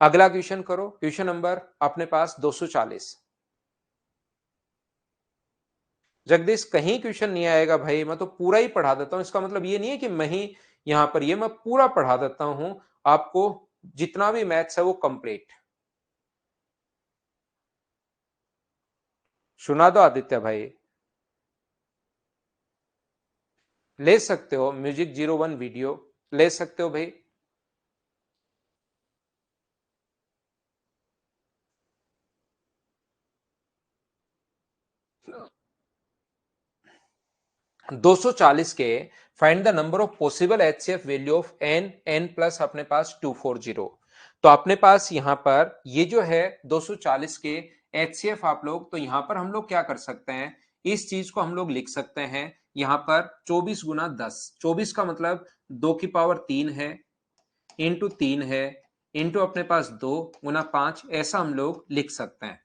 अगला क्वेश्चन करो। क्वेश्चन नंबर अपने पास 240। जगदीश, कहीं क्वेश्चन नहीं आएगा भाई, मैं तो पूरा ही पढ़ा देता हूं। इसका मतलब ये नहीं है कि मैं ही यहां पर, ये मैं पूरा पढ़ा देता हूं आपको, जितना भी मैथ्स है वो कंप्लीट। सुना दो आदित्य भाई। ले सकते हो, म्यूजिक 01 वीडियो ले सकते हो भाई। 240 के find the number of possible HCF value of N, N plus अपने पास 240। तो अपने पास यहां पर ये जो है 240 के एचसीएफ आप लोग, तो यहां पर हम लोग क्या कर सकते हैं, इस चीज को हम लोग लिख सकते हैं यहां पर 24 गुना 10। 24 का मतलब 2 की पावर 3 है, इंटू 3 है, इंटू अपने पास 2 गुना 5, ऐसा हम लोग लिख सकते हैं।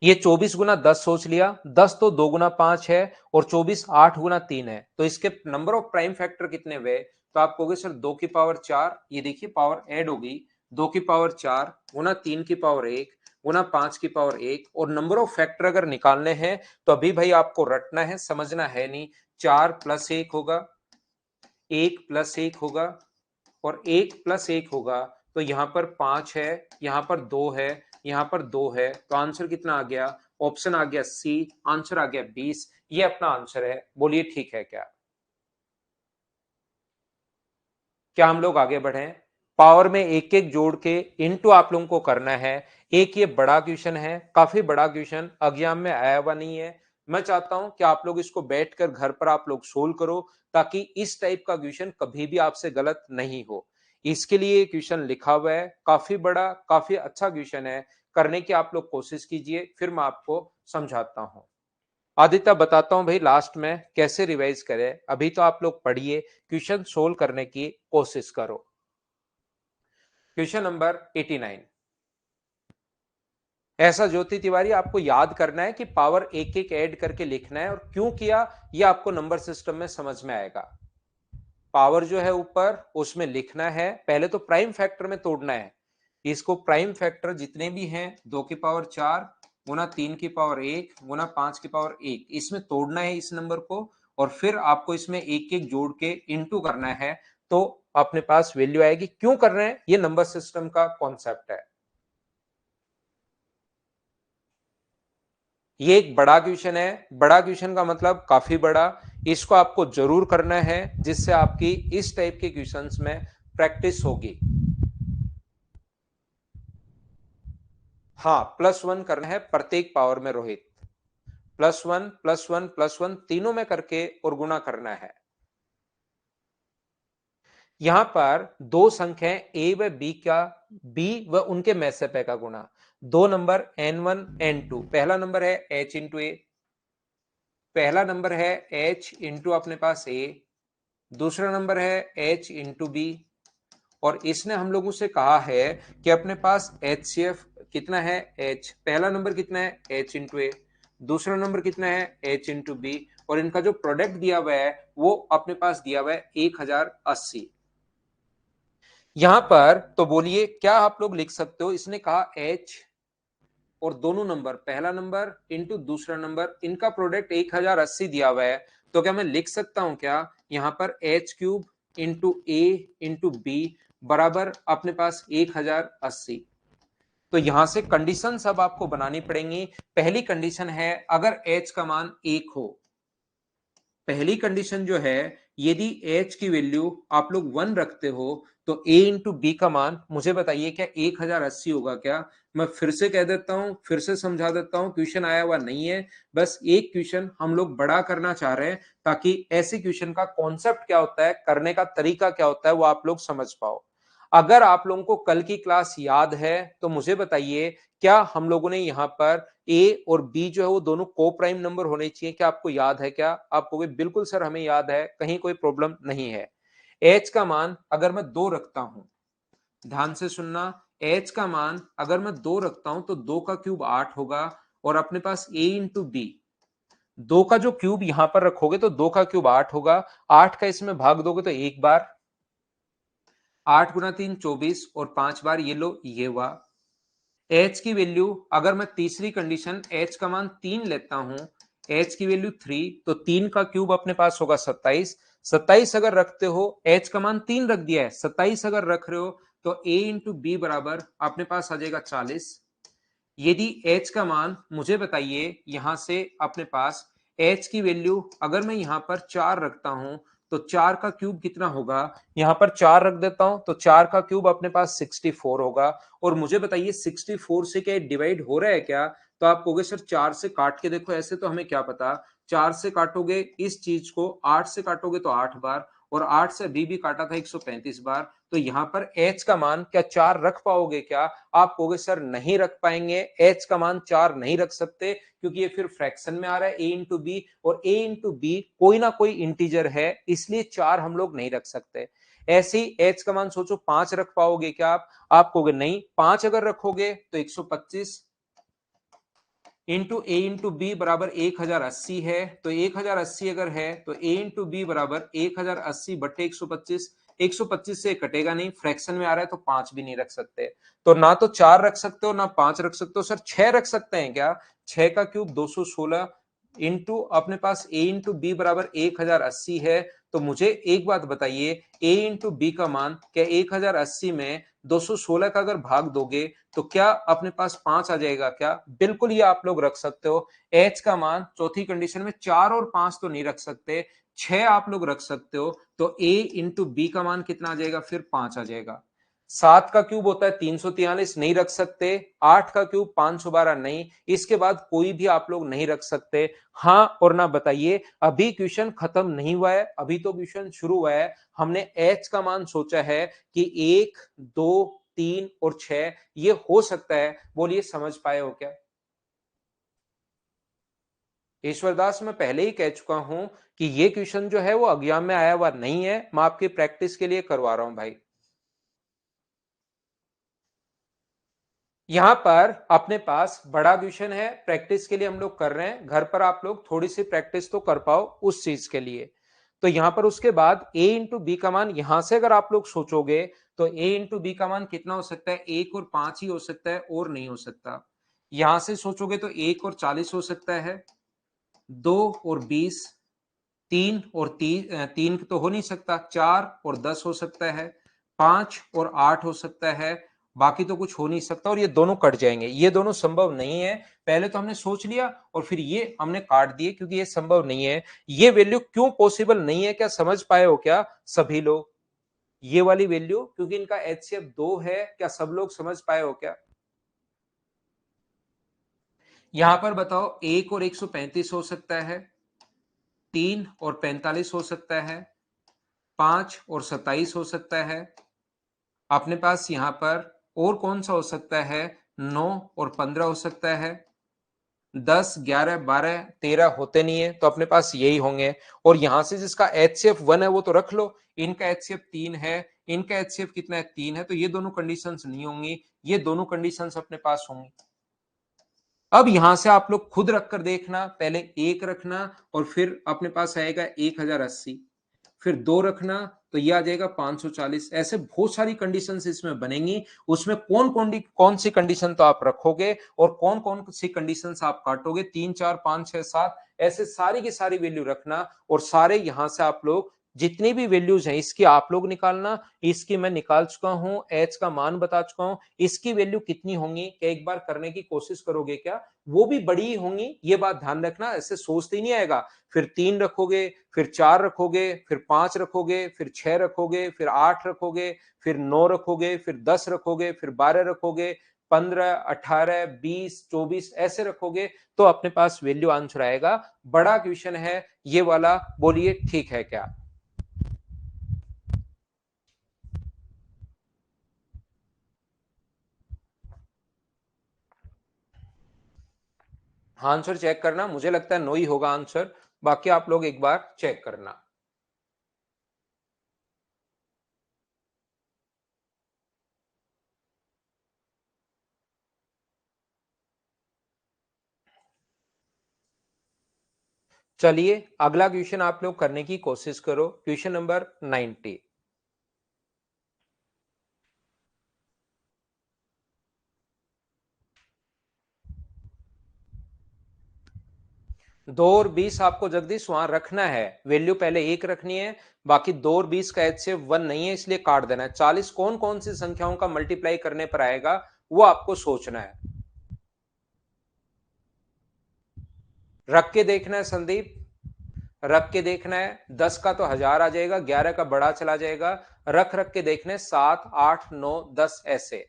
ये 24 गुना 10 सोच लिया, 10 तो 2 गुना 5 है, और 24 8 गुना 3 है, तो इसके नंबर ऑफ प्राइम फैक्टर कितने हुए, तो आप कहोगे सर 2 की पावर 4, ये देखिए पावर ऐड हो गई, 2 की पावर 4 गुना 3 की पावर 1 गुना 5 की पावर 1, और नंबर ऑफ फैक्टर अगर निकालने हैं तो अभी भाई आपको रटना है, समझना है नहीं। 4 + 1 होगा, 1 + 1 होगा, और 1 + 1 होगा, तो यहां पर 5 है, यहां पर 2 है, यहां पर 2 है, तो आंसर कितना आ गया, ऑप्शन आ गया सी, आंसर आ गया 20। ये अपना आंसर है। बोलिए ठीक है क्या। क्या हम लोग आगे बढ़े, पावर में एक एक जोड़ के इनटू आप लोगों को करना है। एक ये बड़ा क्वेश्चन है, काफी बड़ा क्वेश्चन, एग्जाम में आया हुआ नहीं है। मैं चाहता हूं कि आप लोग इसको बैठकर घर पर आप लोग सोल्व करो, ताकि इस टाइप का क्वेश्चन कभी भी आपसे गलत नहीं हो। इसके लिए क्वेश्चन लिखा हुआ है, काफी बड़ा, काफी अच्छा क्वेश्चन है। करने की आप लोग कोशिश कीजिए, फिर मैं आपको समझाता हूं। आदित्य, बताता हूं भाई लास्ट में कैसे रिवाइज करें। अभी तो आप लोग पढ़िए, क्वेश्चन सोल्व करने की कोशिश करो। Question number 89। ऐसा ज्योति तिवारी आपको याद करना है कि पावर एक एक ऐड करके लिखना है, और क्यों किया ये आपको नंबर सिस्टम में समझ में आएगा। पावर जो है ऊपर उसमें लिखना है, पहले तो प्राइम फैक्टर में तोड़ना है। इसको प्राइम फैक्टर जितने भी हैं, 2 की पावर 4 गुना 3 की पावर 1 गुना 5 की पावर 1, इसमें तोड़ना है इस नंबर को, और फिर आपको इसमें एक एक जोड़ के इनटू करना है, तो अपने पास वैल्यू आएगी। क्यों कर रहे हैं, ये नंबर सिस्टम का कॉन्सेप्ट है। ये एक बड़ा क्वेश्चन है, बड़ा क्वेश्चन का मतलब काफी बड़ा। इसको आपको जरूर करना है, जिससे आपकी इस टाइप के क्वेश्चंस में प्रैक्टिस होगी। हाँ, +1 करना है प्रत्येक पावर में रोहित। +1 +1 +1 तीनों में करके और गुणा करना है। यहां पर दो संख्याएं a व b का b व उनके मैसेपे का गुणा। दो नंबर n1 n2, पहला नंबर है h इंटू ए, पहला नंबर है h इंटू अपने पास a, दूसरा नंबर है h इंटू बी। और इसने हम लोगों से कहा है कि अपने पास HCF कितना है h, पहला नंबर कितना है h इंटू ए, दूसरा नंबर कितना है h इंटू बी, और इनका जो प्रोडक्ट दिया हुआ है वो अपने पास दिया हुआ है 1080। यहां पर तो बोलिए क्या आप लोग लिख सकते हो, इसने कहा h और दोनों नंबर पहला नंबर इंटू दूसरा नंबर इनका प्रोडक्ट 1080 दिया हुआ है, तो क्या मैं लिख सकता हूं क्या यहां पर h क्यूब इंटू ए इंटू बी बराबर अपने पास 1080। तो यहां से कंडीशन सब आपको बनानी पड़ेंगी। पहली कंडीशन है अगर h का मान 1 हो, पहली कंडीशन जो है यदि h की वैल्यू आप लोग 1 रखते हो तो a इंटू बी का मान मुझे बताइए क्या 1080 होगा क्या। मैं फिर से कह देता हूं, फिर से समझा देता हूं, क्वेश्चन आया हुआ नहीं है, बस एक क्वेश्चन हम लोग बड़ा करना चाह रहे हैं ताकि ऐसे क्वेश्चन का कॉन्सेप्ट क्या होता है, करने का तरीका क्या होता है वो आप लोग समझ पाओ। अगर आप लोगों को कल की क्लास याद है तो मुझे बताइए क्या हम लोगों ने यहाँ पर ए और बी जो है वो दोनों को प्राइम नंबर होने चाहिए, क्या आपको याद है? क्या आप कहोगे बिल्कुल सर हमें याद है, कहीं कोई प्रॉब्लम नहीं है। एच का मान अगर मैं 2 रखता हूं, ध्यान से सुनना, एच का मान अगर मैं 2 रखता हूं तो 2 का क्यूब 8 होगा, और अपने पास ए इंटू बी, 2 का जो क्यूब यहां पर रखोगे तो 2 का क्यूब 8 होगा, 8 का इसमें भाग दोगे तो एक बार, 8 गुना 3 24 और 5 बार, ये लो ये हुआ। h की वैल्यू अगर मैं तीसरी कंडीशन h का मान 3 लेता हूं, h की वैल्यू 3, तो 3 का क्यूब अपने पास होगा 27। 27 अगर रखते हो, h का मान 3 रख दिया है, 27 अगर रख रहे हो तो a इंटू बी बराबर अपने पास आ जाएगा 40। यदि h का मान मुझे बताइए यहां से अपने पास h की वैल्यू अगर मैं यहां पर 4 रखता हूं तो 4 का क्यूब कितना होगा, यहां पर 4 रख देता हूं तो 4 का क्यूब अपने पास 64 होगा। और मुझे बताइए 64 से क्या डिवाइड हो रहा है क्या, तो आप कहोगे सर 4 से काट के देखो, ऐसे तो हमें क्या पता, 4 से काटोगे इस चीज को, 8 से काटोगे तो 8 बार, और 8 से अभी भी काटा था 135 बार, तो यहां पर h का मान क्या 4 रख पाओगे क्या? आप कहोगे सर नहीं रख पाएंगे, h का मान 4 नहीं रख सकते क्योंकि ये फिर फ्रैक्शन में आ रहा है a इंटू बी, और a इंटू बी कोई ना कोई इंटीजर है, इसलिए 4 हम लोग नहीं रख सकते। ऐसे ही h का मान सोचो 5 रख पाओगे क्या आप कहोगे नहीं, 5 अगर रखोगे तो 125 इंटू ए इंटू बी बराबर 1080 है, तो 1080 अगर है तो ए इंटू बी बराबर 1080 बट्टे 125, 125 से कटेगा नहीं, फ्रैक्शन में आ रहा है तो 5 भी नहीं रख सकते। तो ना तो 4 रख सकते हो ना 5 रख सकते हो, सर 6 रख सकते हैं क्या? 6 का क्यूब 216 इंटू अपने पास ए इंटू बी बराबर 1080 है। तो मुझे एक बात बताइए, ए इंटू बी का मान क्या 1080 में 216 का अगर भाग दोगे तो क्या अपने पास 5 आ जाएगा क्या? बिल्कुल ये आप लोग रख सकते हो। h का मान चौथी कंडीशन में 4 और 5 तो नहीं रख सकते, 6 आप लोग रख सकते हो, तो a इंटू बी का मान कितना आ जाएगा, फिर 5 आ जाएगा। 7 का क्यूब होता है 343, नहीं रख सकते। 8 का क्यूब 512, नहीं। इसके बाद कोई भी आप लोग नहीं रख सकते। हाँ और ना बताइए, अभी क्वेश्चन खत्म नहीं हुआ है, अभी तो क्वेश्चन शुरू हुआ है। हमने h का मान सोचा है कि 1 2 3 और 6 ये हो सकता है, बोलिए समझ पाए हो क्या? ईश्वरदास मैं पहले ही कह चुका हूं कि ये क्वेश्चन जो है वो एग्जाम में आया हुआ नहीं है, मैं आपकी प्रैक्टिस के लिए करवा रहा हूं भाई। यहां पर अपने पास बड़ा क्वेश्चन है, प्रैक्टिस के लिए हम लोग कर रहे हैं, घर पर आप लोग थोड़ी सी प्रैक्टिस तो कर पाओ उस चीज के लिए। तो यहां पर उसके बाद a इंटू बी का मान यहां से अगर आप लोग सोचोगे तो a इंटू बी का मान कितना हो सकता है, 1 और 5 ही हो सकता है और नहीं हो सकता। यहां से सोचोगे तो 1 और 40 हो सकता है, 2 और 20, 3 और 3 तो हो नहीं सकता, 4 और 10 हो सकता है, 5 और 8 हो सकता है, बाकी तो कुछ हो नहीं सकता, और ये दोनों कट जाएंगे, ये दोनों संभव नहीं है। पहले तो हमने सोच लिया और फिर ये हमने काट दिए क्योंकि ये संभव नहीं है। ये वैल्यू क्यों पॉसिबल नहीं है, क्या समझ पाए हो क्या सभी लोग? ये वाली वैल्यू क्योंकि इनका एचसीएफ 2 है, क्या सब लोग समझ पाए हो क्या? यहां पर बताओ 1 और 135 हो सकता है, 3 और 45 हो सकता है, 5 और 27 हो सकता है। अपने पास यहाँ पर और कौन सा हो सकता है, 9 और 15 हो सकता है। 10, 11, 12, 13 होते नहीं है, तो अपने पास यही होंगे। और यहां से जिसका HCF 1 है वो तो रख लो, इनका HCF 3 है, इनका HCF कितना है, 3 है, तो ये दोनों कंडीशंस नहीं होंगी, ये दोनों कंडीशंस अपने पास होंगी। अब यहां से आप लोग खुद रखकर देखना, पहले 1 रखना और फिर अपने पास आएगा 1080, फिर 2 रखना तो ये आ जाएगा 540। ऐसे बहुत सारी कंडीशंस इसमें बनेंगी, उसमें कौन सी कंडीशन तो आप रखोगे और कौन कौन सी कंडीशंस आप काटोगे, 3, 4, 5, 6, 7, ऐसे सारी की सारी वैल्यू रखना और सारे यहां से आप लोग जितनी भी वैल्यूज हैं इसकी आप लोग निकालना। इसकी मैं निकाल चुका हूं, एच का मान बता चुका हूं, इसकी वैल्यू कितनी होंगी एक बार करने की कोशिश करोगे क्या, वो भी बड़ी ही होंगी, ये बात ध्यान रखना, ऐसे सोचते ही नहीं आएगा। फिर 3 रखोगे, फिर 4 रखोगे, फिर 5 रखोगे, फिर 6 रखोगे, फिर 8 रखोगे, फिर 9 रखोगे, फिर 10 रखोगे, फिर 12 रखोगे, 15, 18, 20, 24 ऐसे रखोगे तो अपने पास वैल्यू आंसर आएगा। बड़ा क्वेश्चन है ये वाला, बोलिए ठीक है क्या। आंसर चेक करना, मुझे लगता है नो ही होगा आंसर, बाकी आप लोग एक बार चेक करना। चलिए अगला क्वेश्चन आप लोग करने की कोशिश करो, क्वेश्चन नंबर 90। 2 और 20 आपको जगदीश वहां रखना है, वैल्यू पहले 1 रखनी है, बाकी 2 और 20 का HCF 1 नहीं है इसलिए काट देना है। 40 कौन कौन सी संख्याओं का मल्टीप्लाई करने पर आएगा वो आपको सोचना है, रख के देखना है संदीप, रख के देखना है। 10 का तो 1000 आ जाएगा, 11 का बड़ा चला जाएगा, रख रख के देखने 7, 8, 9, 10 ऐसे।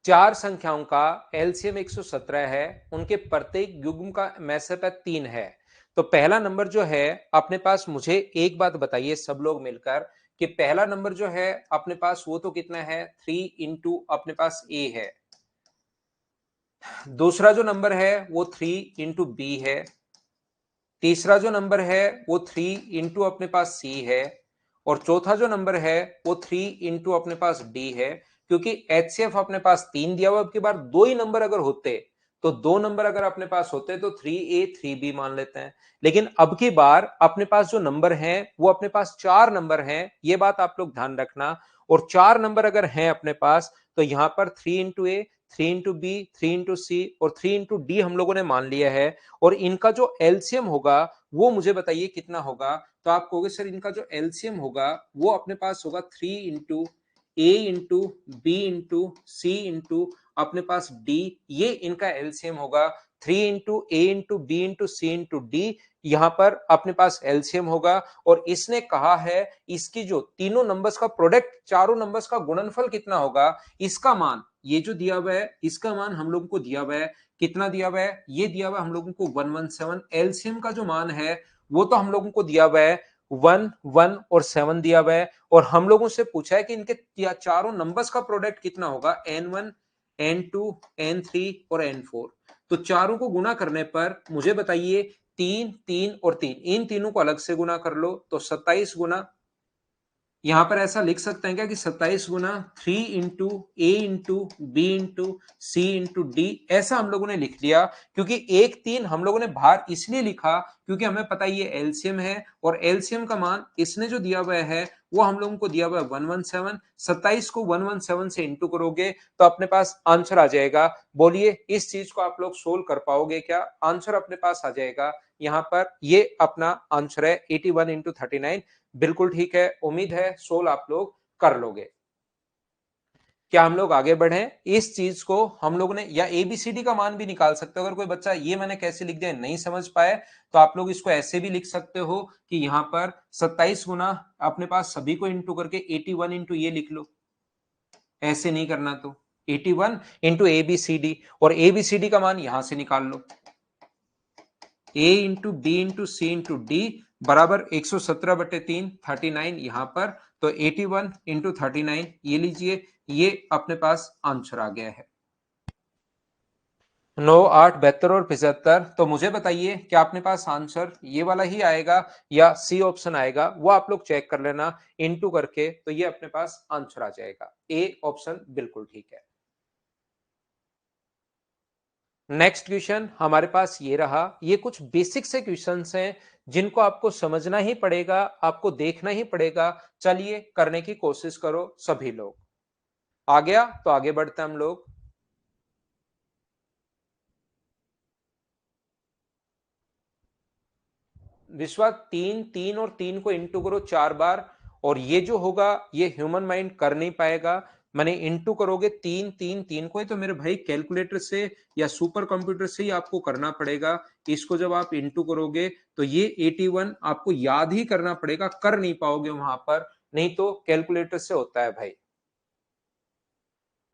चार संख्याओं का एलसीएम 117 है, उनके प्रत्येक युग्म का मैसअप 3 है। तो पहला नंबर जो है अपने पास, मुझे एक बात बताइए सब लोग मिलकर कि पहला नंबर जो है अपने पास वो तो कितना है, 3 इंटू अपने पास ए है। दूसरा जो नंबर है वो 3 इंटू बी है। तीसरा जो नंबर है वो 3 इंटू अपने पास सी है। और चौथा जो नंबर है वो 3 इंटू अपने पास डी है। क्योंकि एचसीएफ अपने पास 3 दिया हुआ, अब की बार दो ही नंबर अगर होते तो दो नंबर अगर अपने पास होते तो 3A 3B मान लेते हैं। लेकिन अब की बार अपने पास जो नंबर हैं वो अपने पास 4 नंबर हैं, ये बात आप लोग ध्यान रखना। और 4 नंबर अगर हैं अपने पास तो यहां पर 3 इंटू ए, 3 इंटू बी, 3 इंटू सी और 3 इंटू डी हम लोगों ने मान लिया है। और इनका जो एलसीएम होगा वो मुझे बताइए कितना होगा। तो आप कहोगे सर इनका जो एलसीएम होगा वो अपने पास होगा 3 इंटू ए इंटू बी इंटू सी इंटू अपने पास डी, ये इनका एलसीएम होगा। 3 इंटू ए इंटू बी इंटू सी इंटू डी यहां पर अपने पास एलसीएम होगा। और इसने कहा है इसकी जो तीनों नंबर्स का प्रोडक्ट, चारों नंबर्स का गुणनफल कितना होगा, इसका मान ये जो दिया हुआ है इसका मान हम लोगों को दिया हुआ है, कितना दिया हुआ है, ये दिया हुआ है हम लोगों को 117। एलसीएम का जो मान है वो तो हम लोगों को दिया हुआ है 1, 1 और 7 दिया हुआ है। और हम लोगों से पूछा है कि इनके चारों नंबर्स का प्रोडक्ट कितना होगा, N1, N2, N3 और N4। तो चारों को गुना करने पर मुझे बताइए 3, 3 और 3, इन तीनों को अलग से गुना कर लो तो 27 गुना, यहां पर ऐसा लिख सकते हैं क्या कि 27 गुना 3 इंटू ए इंटू बी इंटू सी इंटू डी, ऐसा हम लोगों ने लिख लिया। क्योंकि 1, 3 हम लोगों ने बाहर इसलिए लिखा क्योंकि हमें पता ये एलसीएम है और एलसीएम का मान इसने जो दिया हुआ है वो हम लोगों को दिया हुआ है 117। 27 को 117 से इंटू करोगे तो अपने पास आंसर आ जाएगा। बोलिए इस चीज को आप लोग सोल्व कर पाओगे क्या, आंसर अपने पास आ जाएगा। यहां पर ये अपना आंसर है 81 इंटू 39। बिल्कुल ठीक है, उम्मीद है सोल आप लोग कर लोगे। क्या हम लोग आगे बढ़े? इस चीज को हम लोग ने, या एबीसीडी का मान भी निकाल सकते हो। अगर कोई बच्चा ये मैंने कैसे लिख दिया नहीं समझ पाए, तो आप लोग इसको ऐसे भी लिख सकते हो कि यहां पर 27 गुना अपने पास सभी को इंटू करके 81 इंटू ये लिख लो। ऐसे नहीं करना तो 81 इंटू एबीसीडी, और एबीसीडी का मान यहां से निकाल लो। ए इंटू बी इंटू सी इंटू डी बराबर 117/3 39 यहां पर, तो 81 इंटू 39 ये लीजिए, ये अपने पास आंसर आ गया है। 9, 8, 72 और 75। तो मुझे बताइए क्या अपने पास आंसर ये वाला ही आएगा या सी ऑप्शन आएगा, वो आप लोग चेक कर लेना इनटू करके, तो ये अपने पास आंसर आ जाएगा। ए ऑप्शन बिल्कुल ठीक है। नेक्स्ट क्वेश्चन हमारे पास ये रहा। ये कुछ बेसिक से क्वेश्चंस हैं जिनको आपको समझना ही पड़ेगा, आपको देखना ही पड़ेगा। चलिए करने की कोशिश करो सभी लोग। आ गया तो आगे बढ़ते हैं हम लोग। विश्वा 3, 3 और 3 को इंटू करो 4 बार, और ये जो होगा ये ह्यूमन माइंड कर नहीं पाएगा। मैंने इंटू करोगे 3, 3, 3 को, तो मेरे भाई कैलकुलेटर से या सुपर कंप्यूटर से ही आपको करना पड़ेगा। इसको जब आप इंटू करोगे तो ये 81 आपको याद ही करना पड़ेगा, कर नहीं पाओगे वहां पर, नहीं तो कैलकुलेटर से होता है भाई।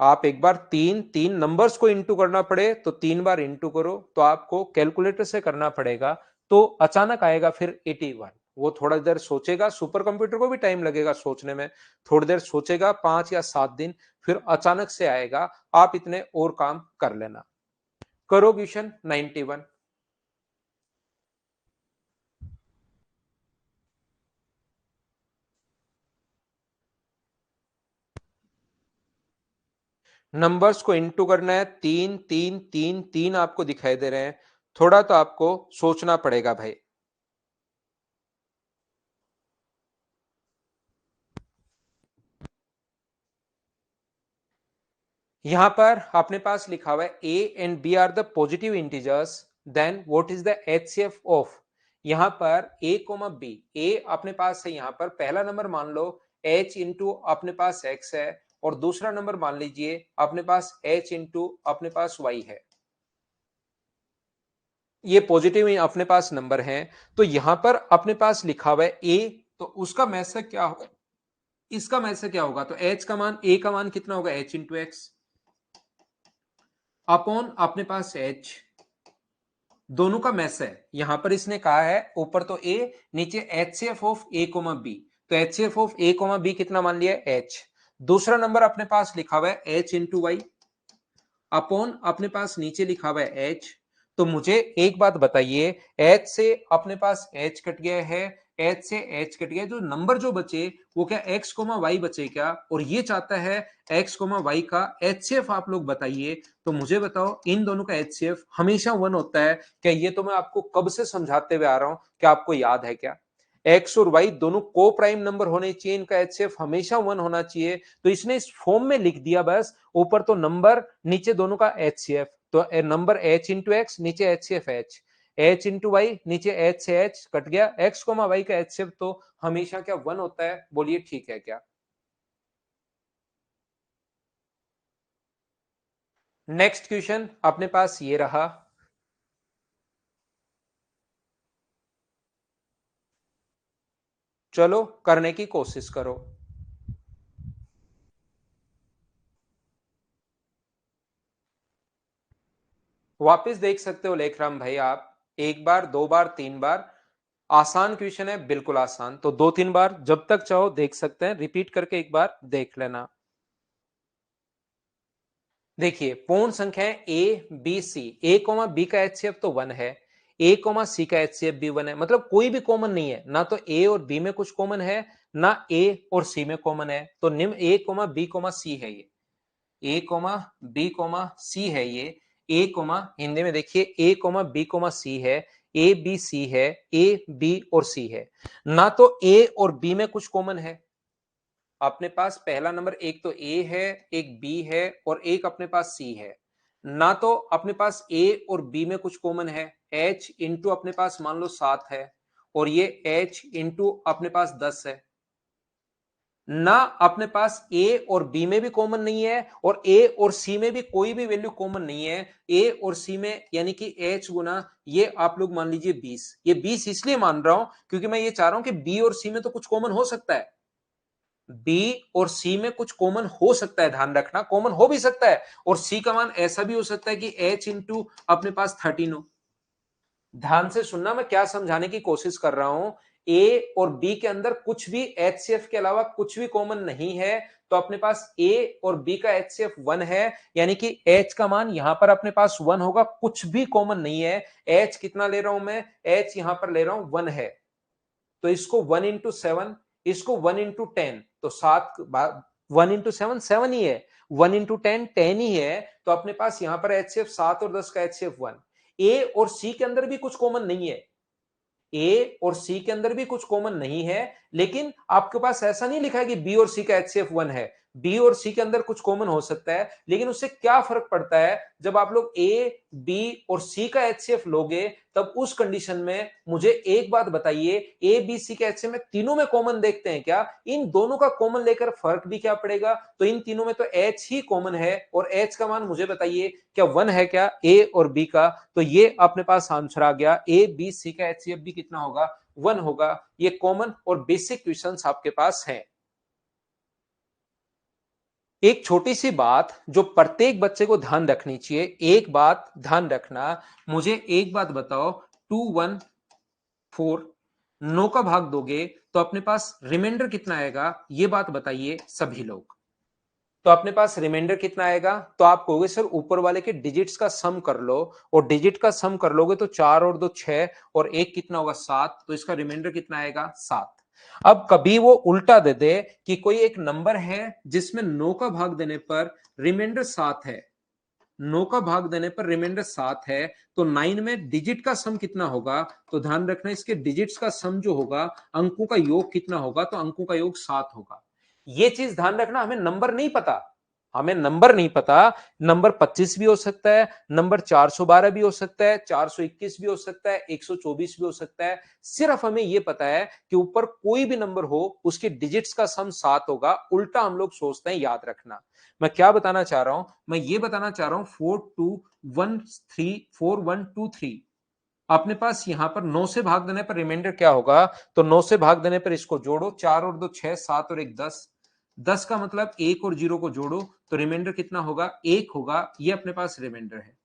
आप एक बार तीन तीन नंबर्स को इंटू करना पड़े तो 3 बार इंटू करो, तो आपको कैलकुलेटर से करना पड़ेगा, तो अचानक आएगा फिर 81। वो थोड़ा देर सोचेगा, सुपर कंप्यूटर को भी टाइम लगेगा सोचने में, थोड़ी देर सोचेगा 5 या 7 दिन, फिर अचानक से आएगा। आप इतने और काम कर लेना। करो क्वेश्चन 91। नंबर्स को इंटू करना है, 3, 3, 3, 3 आपको दिखाई दे रहे हैं, थोड़ा तो आपको सोचना पड़ेगा भाई। यहां पर अपने पास लिखा हुआ है A and B are the positive integers, then what is the HCF of. यहां पर ए कोमा बी, ए अपने पास है, यहां पर पहला नंबर मान लो एच इंटू अपने पास एक्स है, और दूसरा नंबर मान लीजिए अपने पास एच इंटू अपने पास वाई है। ये पॉजिटिव अपने पास नंबर है, तो यहां पर अपने पास लिखा हुआ है ए, तो उसका मैसेज क्या होगा, इसका मैसेज क्या होगा, तो एच का मान, ए का मान कितना होगा, एच इंटू एक्स अपॉन अपने पास एच, दोनों का मैस है। यहां पर इसने कहा है ऊपर तो ए, नीचे HCF of A comma B, तो HCF of A comma B कितना मान लिया, एच। दूसरा नंबर अपने पास लिखा हुआ है एच इंटू वाई अपॉन अपने पास नीचे लिखा हुआ है एच। तो मुझे एक बात बताइए, एच से अपने पास एच कट गया है, एच से एच कट गया, जो नंबर जो बचे वो क्या एक्स कोमा वाई बचे क्या, और ये चाहता है एक्स कोमा वाई का एचसीएफ आप लोग बताइए। तो मुझे बताओ इन दोनों का एचसीएफ हमेशा 1 होता है क्या? ये तो मैं आपको कब से समझाते हुए आ रहा हूं, क्या आपको याद है क्या? एक्स और वाई दोनों को प्राइम नंबर होने चाहिए, इनका एचसीएफ हमेशा 1 होना चाहिए। तो इसने इस फॉर्म में लिख दिया बस, ऊपर तो नंबर, नीचे दोनों का एचसीएफ, तो नंबर एच इंटू एक्स, नीचे HCF H, H into Y, नीचे एच से एच कट गया, एक्स कोमा वाई का एचसीएफ तो हमेशा क्या 1 होता है? बोलिए ठीक है क्या? नेक्स्ट क्वेश्चन अपने पास ये रहा। चलो करने की कोशिश करो। वापस देख सकते हो लेखराम भाई, आप एक बार, दो बार, तीन बार। आसान क्वेश्चन है, बिल्कुल आसान, तो दो तीन बार जब तक चाहो देख सकते हैं, रिपीट करके एक बार देख लेना। देखिए पूर्ण संख्या A B C, A comma B का एचसीएफ तो 1 है, ए कोमा सी का एचसीएफ भी 1 है, मतलब कोई भी कॉमन नहीं है, ना तो ए और बी में कुछ कॉमन है, ना ए और सी में कॉमन है, तो निम्न ए कोमा बी कोमा सी है ये, ए कोमा बी कोमा सी है ये, ए कोमा, हिंदी में देखिए ए कोमा बी कोमा सी है, ए बी सी है, ए बी और सी है, ना तो ए और बी में कुछ कॉमन है। अपने पास पहला नंबर एक तो ए है, एक बी है, और एक अपने पास सी है, ना तो अपने पास ए और बी में कुछ कॉमन है, एच इंटू अपने पास मान लो 7 है, और ये एच इंटू अपने पास 10 है। ना अपने पास ए और बी में भी कॉमन नहीं है और ए और सी में भी कोई भी वैल्यू कॉमन नहीं है। ए और सी में यानी कि एच गुना ये आप लोग मान लीजिए 20। ये 20 इसलिए मान रहा हूं क्योंकि मैं ये चाह रहा हूं कि बी और सी में तो कुछ कॉमन हो सकता है। बी और सी में कुछ कॉमन हो सकता है, ध्यान रखना, कॉमन हो भी सकता है। और सी का मान ऐसा भी हो सकता है कि एच इंटू अपने पास 13 हो। ध्यान से सुनना, मैं क्या समझाने की कोशिश कर रहा हूं। ए और बी के अंदर कुछ भी एचसीएफ के अलावा कुछ भी कॉमन नहीं है, तो अपने पास ए और बी का एचसीएफ 1 है, यानी कि एच का मान यहां पर अपने पास 1 होगा। कुछ भी कॉमन नहीं है। एच कितना ले रहा हूं मैं, एच यहां पर ले रहा हूं 1 है, तो इसको 1 इंटू 7, इसको 1 इंटू 10, तो 1 इंटू 7 7 ही है, 1 इंटू 10 10 ही है। तो अपने पास यहां पर एचसीएफ 7 और 10 का एचसीएफ 1। ए और सी के अंदर भी कुछ कॉमन नहीं है, ए और सी के अंदर भी कुछ कॉमन नहीं है, लेकिन आपके पास ऐसा नहीं लिखा है कि बी और सी का एचसीएफ 1 है। बी और सी के अंदर कुछ कॉमन हो सकता है, लेकिन उससे क्या फर्क पड़ता है, जब आप लोग ए बी और सी का एचसीएफ लोगे तब उस कंडीशन में मुझे एक बात बताइए, ए बी सी का एचसीएफ में तीनों में कॉमन देखते हैं क्या? इन दोनों का कॉमन लेकर फर्क भी क्या पड़ेगा? तो इन तीनों में तो एच ही कॉमन है, और एच का मान मुझे बताइए क्या 1 है क्या ए और बी का? तो ये अपने पास आंसर आ गया, ए बी सी का एचसीएफ भी कितना होगा, 1 होगा। ये कॉमन और बेसिक क्वेश्चंस आपके पास हैं। एक छोटी सी बात जो प्रत्येक बच्चे को ध्यान रखनी चाहिए, एक बात ध्यान रखना, मुझे एक बात बताओ, 2 1 4 9 का भाग दोगे तो अपने पास रिमाइंडर कितना आएगा, ये बात बताइए सभी लोग। तो अपने पास रिमाइंडर कितना आएगा, तो आप कहोगे सर ऊपर वाले के डिजिट्स का सम कर लो, और डिजिट का सम कर लोगे तो 4 और 2 6 और एक कितना होगा 7, तो इसका रिमाइंडर कितना आएगा 7। अब कभी वो उल्टा दे दे कि कोई एक नंबर है जिसमें 9 का भाग देने पर रिमाइंडर 7 है, 9 का भाग देने पर रिमाइंडर 7 है, तो 9 में डिजिट का सम कितना होगा, तो ध्यान रखना इसके डिजिट्स का सम जो होगा, अंकों का योग कितना होगा, तो अंकों का योग 7 होगा। ये चीज ध्यान रखना, हमें नंबर नहीं पता, हमें नंबर नहीं पता, नंबर 25 भी हो सकता है, नंबर 412 भी हो सकता है, 421 भी हो सकता है, 124 भी हो सकता है। सिर्फ हमें यह पता है कि ऊपर कोई भी नंबर हो उसके डिजिट्स का सम 7 होगा। उल्टा हम लोग सोचते हैं, याद रखना। मैं क्या बताना चाह रहा हूं, मैं ये बताना चाह रहा हूं 42134123, अपने पास यहां पर 9 से भाग देने पर रिमाइंडर क्या होगा, तो 9 से भाग देने पर इसको जोड़ो, 4 और 2 6 7 और 1 10, 10 का मतलब 1 और 0 को जोड़ो तो रिमाइंडर कितना होगा, 1 होगा। ये अपने पास रिमाइंडर है।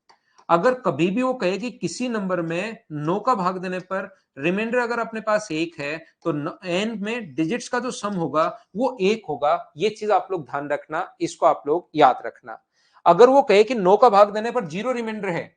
अगर कभी भी वो कहे कि किसी नंबर में 9 का भाग देने पर रिमाइंडर अगर अपने पास 1 है, तो एन में डिजिट्स का जो सम होगा वो 1 होगा। ये चीज आप लोग ध्यान रखना, इसको आप लोग याद रखना। अगर वो कहे कि 9 का भाग देने पर 0 रिमाइंडर है,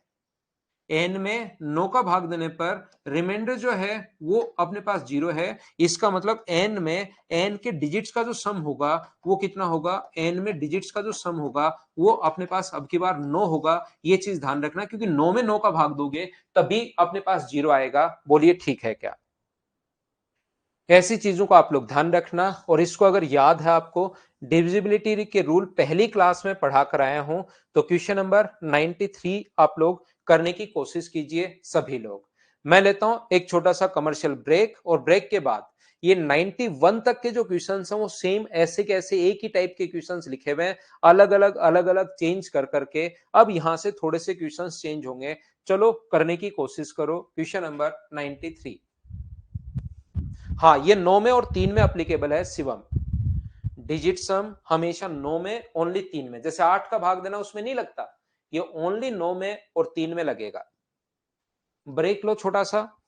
एन में 9 का भाग देने पर रिमाइंडर जो है वो अपने पास 0 है, इसका मतलब एन में एन के डिजिट्स का जो सम होगा वो कितना होगा, एन में डिजिट्स का जो सम होगा वो अपने पास अब की बार 9 होगा। ये चीज ध्यान रखना, क्योंकि 9 में 9 का भाग दोगे तभी अपने पास 0 आएगा। बोलिए ठीक है क्या? ऐसी चीजों को आप लोग ध्यान रखना, और इसको अगर याद है आपको, डिविजिबिलिटी के रूल पहली क्लास में पढ़ा कर आया हूं, तो क्वेश्चन नंबर 93 आप लोग करने की कोशिश कीजिए सभी लोग। मैं लेता हूं एक छोटा सा कमर्शियल ब्रेक, और ब्रेक के बाद ये 91 तक के जो क्वेश्चंस हैं वो सेम ऐसे के ऐसे एक ही टाइप के क्वेश्चंस लिखे हुए हैं, अलग अलग चेंज कर करके। अब यहां से थोड़े से क्वेश्चंस चेंज होंगे, चलो करने की कोशिश करो। क्वेश्चन नंबर 93, हाँ ये 9 में और 3 में अप्लीकेबल है शिवम। डिजिट सम हमेशा 9 में ओनली 3 में, जैसे 8 का भाग देना उसमें नहीं लगता, ये ओनली 9 में और 3 में लगेगा। ब्रेक लो छोटा सा।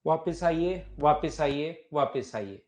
वापस आइए, वापस आइए, वापस आइए।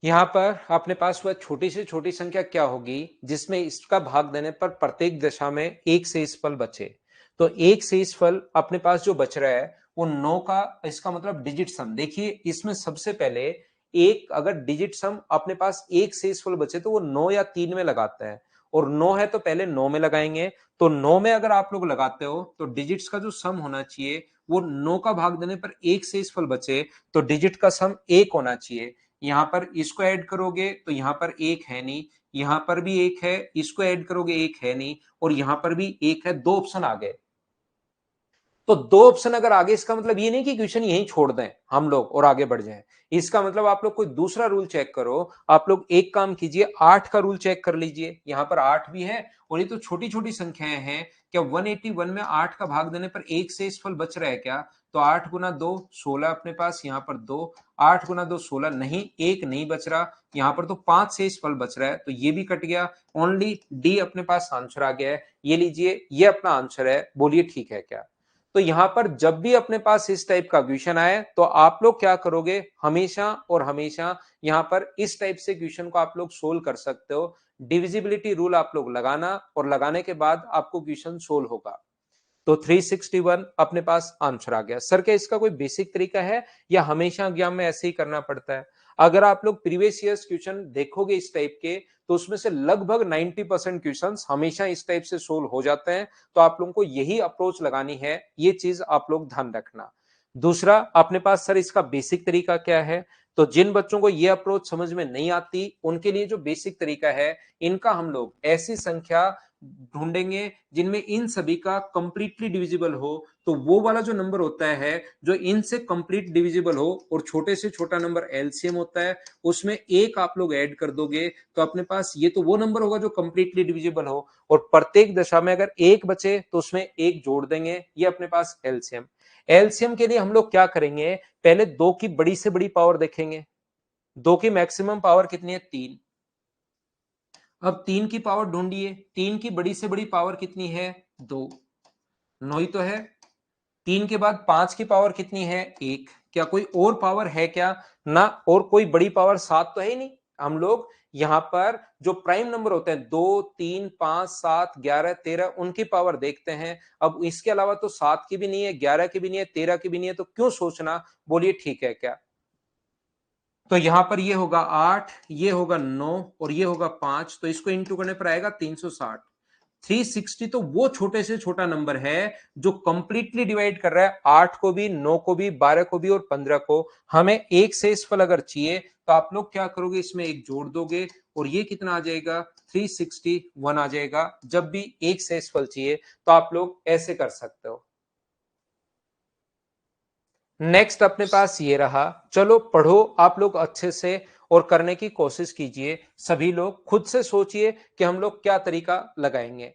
यहां पर अपने पास वह छोटी से छोटी संख्या क्या होगी जिसमें इसका भाग देने पर प्रत्येक दशा में एक शेष फल बचे। तो एक शेष फल अपने पास जो बच रहा है वो 9 का, इसका मतलब डिजिट सम। देखिए इसमें सबसे पहले एक, अगर डिजिट सम अपने पास एक शेष फल बचे तो वो 9 या 3 में लगाता है, और 9 है तो पहले 9 में लगाएंगे। तो 9 में अगर आप लोग लगाते हो तो डिजिट्स का जो सम होना चाहिए वो 9 का भाग देने पर एक शेष फल बचे, तो डिजिट का सम एक होना चाहिए। यहां पर इसको ऐड करोगे तो यहां पर एक है नहीं, यहां पर भी एक है, इसको ऐड करोगे एक है नहीं, और यहां पर भी एक है। दो ऑप्शन आ गए। तो दो ऑप्शन अगर आगे, इसका मतलब ये नहीं कि क्वेश्चन यहीं छोड़ दें हम लोग और आगे बढ़ जाएं। इसका मतलब आप लोग कोई दूसरा रूल चेक करो। आप लोग एक काम कीजिए, 8 का रूल चेक कर लीजिए। यहां पर 8 भी है और ये तो छोटी छोटी संख्याएं हैं। क्या 181 में 8 का भाग देने पर एक शेष फल बच रहा है क्या? तो 8 गुना 2 16 अपने पास, यहां पर 2, 8 गुना 2 16, नहीं एक नहीं बच रहा। यहां पर तो 5 शेष फल बच रहा है, तो ये भी कट गया। ओनली डी अपने पास आंसर आ गया है। ये लीजिए, ये अपना आंसर है। बोलिए ठीक है क्या? तो यहां पर जब भी अपने पास इस टाइप का क्वेश्चन आए तो आप लोग क्या करोगे, हमेशा और हमेशा यहां पर इस टाइप से क्वेश्चन को आप लोग सोल्व कर सकते हो। डिविजिबिलिटी रूल आप लोग लगाना, और लगाने के बाद आपको क्वेश्चन सोल्व होगा। तो 361 अपने पास आंसर आ गया। सर क्या इसका कोई बेसिक तरीका है या हमेशा एग्जाम में ऐसे ही करना पड़ता है? अगर आप लोग प्रीवियस ईयर्स क्वेश्चन देखोगे इस टाइप के, तो उसमें से लगभग 90% क्वेश्चंस हमेशा इस टाइप से सोल्व हो जाते हैं। तो आप लोगों को यही अप्रोच लगानी है, ये चीज आप लोग ध्यान रखना। दूसरा अपने पास सर इसका बेसिक तरीका क्या है? तो जिन बच्चों को ये अप्रोच समझ में नहीं आती उनके लिए जो बेसिक तरीका है, इनका हम लोग ऐसी संख्या ढूंढेंगे जिनमें इन सभी का कंप्लीटली डिविजिबल हो। तो वो वाला जो नंबर होता है जो इनसे कंप्लीट डिविजिबल हो, और छोटे से छोटा नंबर एलसीएम होता है, उसमें एक आप लोग ऐड कर दोगे तो अपने पास ये तो वो नंबर होगा जो कंप्लीटली डिविजिबल हो। और प्रत्येक दशा में अगर एक बचे तो उसमें एक जोड़ देंगे, ये अपने पास एलसीएम। एलसीएम के लिए हम लोग क्या करेंगे, पहले दो की बड़ी से बड़ी पावर देखेंगे। दो की मैक्सिमम पावर कितनी है? 3। अब 3 की पावर ढूंढिए, 3 की बड़ी से बड़ी पावर कितनी है? 2। 9 ही तो है। 3 के बाद 5 की पावर कितनी है? 1। क्या कोई और पावर है क्या? ना, और कोई बड़ी पावर 7 तो है ही नहीं। हम लोग यहां पर जो प्राइम नंबर होते हैं 2, 3, 5, 7, 11, 13, उनकी पावर देखते हैं। अब इसके अलावा तो 7 की भी नहीं है, 11 की भी नहीं है, 13 की भी नहीं है, तो क्यों सोचना? बोलिए ठीक है क्या? तो यहां पर ये होगा 8, ये होगा 9, और ये होगा 5, तो इसको इंटू करने पर आएगा 360। 360 तो वो छोटे से छोटा नंबर है जो कंप्लीटली डिवाइड कर रहा है 8 को भी, 9 को भी, 12 को भी और 15 को। हमें एक शेषफल अगर चाहिए तो आप लोग क्या करोगे, इसमें एक जोड़ दोगे और ये कितना आ जाएगा? 361 आ जाएगा। जब भी एक शेषफल चाहिए तो आप लोग ऐसे कर सकते हो। नेक्स्ट अपने पास ये रहा। चलो पढ़ो आप लोग अच्छे से और करने की कोशिश कीजिए। सभी लोग खुद से सोचिए कि हम लोग क्या तरीका लगाएंगे।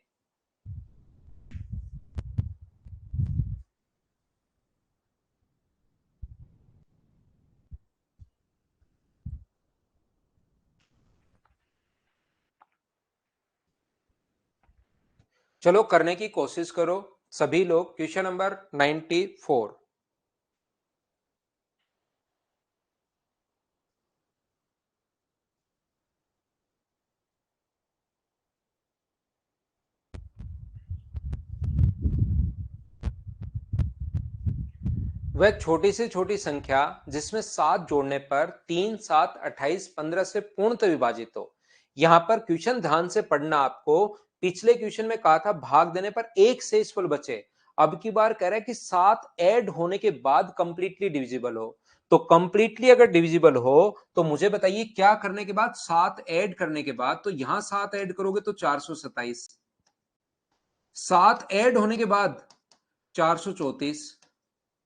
चलो करने की कोशिश करो सभी लोग। Question number 94। वह छोटी से छोटी संख्या जिसमें 7 जोड़ने पर 3, 7, 28, 15 से पूर्णतः विभाजित हो। यहां पर क्वेश्चन ध्यान से पढ़ना आपको। पिछले क्वेश्चन में कहा था भाग देने पर एक शेषफल बचे। अब की बार कह रहा है कि 7 ऐड होने के बाद कंप्लीटली डिविजिबल हो। तो कंप्लीटली अगर डिविजिबल हो तो मुझे बताइए क्या करने के बाद? 7 ऐड करने के बाद। तो यहां 7 ऐड करोगे तो 427। 7 ऐड होने के बाद 434।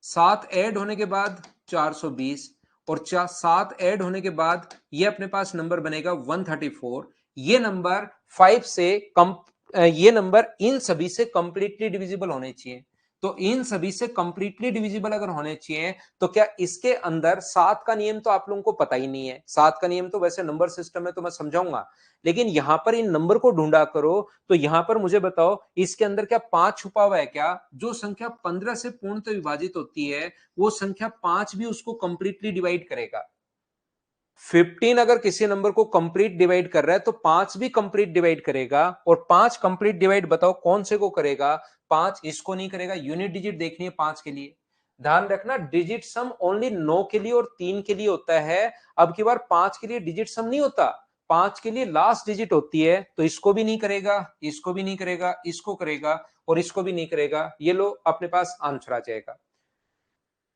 7 ऐड होने के बाद 420, और 7 ऐड होने के बाद ये अपने पास नंबर बनेगा 134। ये नंबर 5 से कम, ये नंबर इन सभी से कंप्लीटली डिविजिबल होने चाहिए। तो इन सभी से कंप्लीटली डिविजिबल अगर होने चाहिए तो क्या इसके अंदर 7 का नियम तो आप लोगों को पता ही नहीं है। 7 का नियम तो वैसे नंबर सिस्टम में तो मैं समझाऊंगा, लेकिन यहां पर इन नंबर को ढूंढा करो। तो यहां पर मुझे बताओ इसके अंदर क्या 5 छुपा हुआ है क्या? जो संख्या 15 से पूर्णतः विभाजित होती है वो संख्या 5 भी उसको कंप्लीटली डिवाइड करेगा। 15 अगर किसी नंबर को कंप्लीट डिवाइड कर रहा है तो 5 भी कंप्लीट डिवाइड करेगा। और 5 कंप्लीट डिवाइड बताओ कौन से को करेगा? 5 इसको नहीं करेगा। यूनिट डिजिट देखनी है 5 के लिए। ध्यान रखना डिजिट सम ओनली 9 के लिए और 3 के लिए होता है। अब की बार 5 के लिए डिजिट सम नहीं होता, 5 के लिए लास्ट डिजिट होती है। तो इसको भी नहीं करेगा, इसको भी नहीं करेगा, इसको करेगा और इसको भी नहीं करेगा। ये लो अपने पास आंसर आ जाएगा।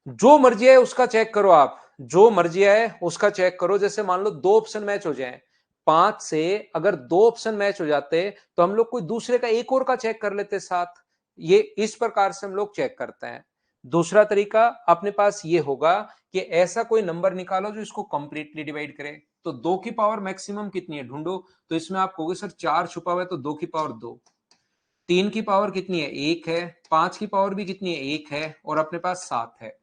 जो मर्जी है उसका चेक करो आप, जो मर्जी है उसका चेक करो। जैसे मान लो दो ऑप्शन मैच हो जाए, 5 से अगर दो ऑप्शन मैच हो जाते तो हम लोग कोई दूसरे का एक और का चेक कर लेते साथ। ये इस प्रकार से हम लोग चेक करते हैं। दूसरा तरीका अपने पास ये होगा कि ऐसा कोई नंबर निकालो जो इसको कंप्लीटली डिवाइड करे। तो 2 की पावर मैक्सिमम कितनी है ढूंढो। तो इसमें आप कहोगे सर 4 छुपा हुआ है तो 2 की पावर 2। 3 की पावर कितनी है? 1 है। 5 की पावर भी कितनी है? 1 है। और अपने पास 7 है।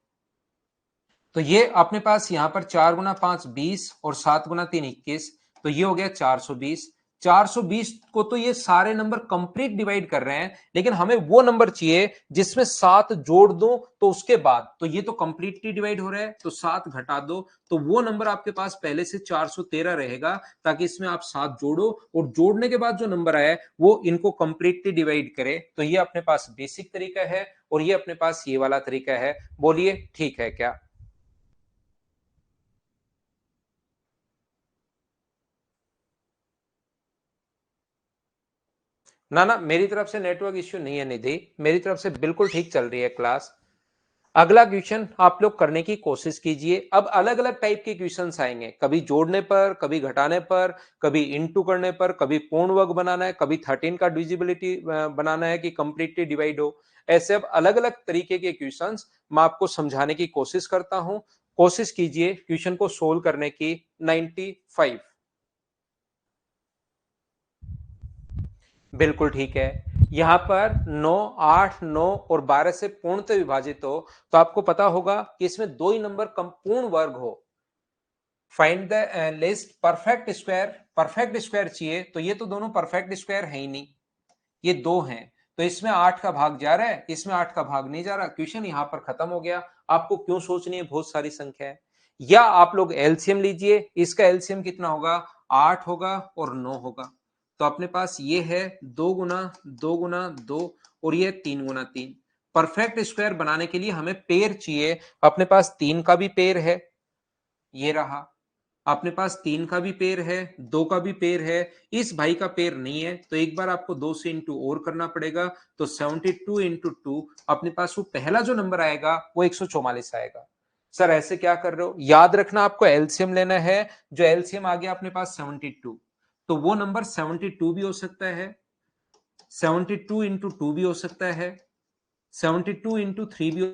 तो ये अपने पास यहां पर 4 गुना 5 20 और 7 गुना 3 21। तो ये हो गया 420। 420 को तो ये सारे नंबर कंप्लीट डिवाइड कर रहे हैं, लेकिन हमें वो नंबर चाहिए जिसमें 7 जोड़ दो तो उसके बाद। तो ये तो कंप्लीटली डिवाइड हो रहा है तो 7 घटा दो तो वो नंबर आपके पास पहले से 413 रहेगा, ताकि इसमें आप 7 जोड़ो और जोड़ने के बाद जो नंबर आया वो इनको कंप्लीटली डिवाइड करे। तो ये अपने पास बेसिक तरीका है और ये अपने पास ये वाला तरीका है। बोलिए ठीक है क्या? ना ना, मेरी तरफ से नेटवर्क इश्यू नहीं है निधि, मेरी तरफ से बिल्कुल ठीक चल रही है क्लास। अगला क्वेश्चन आप लोग करने की कोशिश कीजिए। अब अलग अलग टाइप के क्वेश्चंस आएंगे, कभी जोड़ने पर, कभी घटाने पर, कभी इनटू करने पर, कभी पूर्ण वर्ग बनाना है, कभी 13 का डिविजिबिलिटी बनाना है कि कंप्लीटली डिवाइड हो। ऐसे अब अलग अलग तरीके के क्वेश्चंस मैं आपको समझाने की कोशिश करता हूं। कोशिश कीजिए क्वेश्चन को सोल्व करने की। 95 बिल्कुल ठीक है। यहां पर 9 8 9 और 12 से पूर्णतः विभाजित हो तो आपको पता होगा कि इसमें दो ही नंबर पूर्ण वर्ग हो। Find the list perfect square. Perfect square चाहिए तो ये तो दोनों परफेक्ट स्क्वायर है ही नहीं, ये दो हैं। तो इसमें 8 का भाग जा रहा है, इसमें 8 का भाग नहीं जा रहा। क्वेश्चन यहां पर खत्म हो गया। आपको क्यों सोचनी है, बहुत सारी संख्या है। या आप लोग एलसीएम लीजिए, इसका एलसीएम कितना होगा? 8 होगा और 9 होगा। तो अपने पास ये है 2 गुना 2 और ये 3 गुना 3। परफेक्ट स्क्वायर बनाने के लिए हमें पेयर चाहिए। अपने पास 3 का भी पेयर है, ये रहा। अपने पास 3 का भी पेयर है, 2 का भी पेयर है। इस भाई का पेयर नहीं है तो एक बार आपको 2 से इंटू और करना पड़ेगा। तो 72 इंटू 2 अपने पास वो पहला जो नंबर आएगा वो 144 आएगा। सर ऐसे क्या कर रहे हो? याद रखना आपको एलसीएम लेना है। जो एलसीएम आ गया अपने पास 72, तो वो नंबर 72 भी हो सकता है, 72 इंटू 2 भी हो सकता है, 72 इंटू 3 भी हो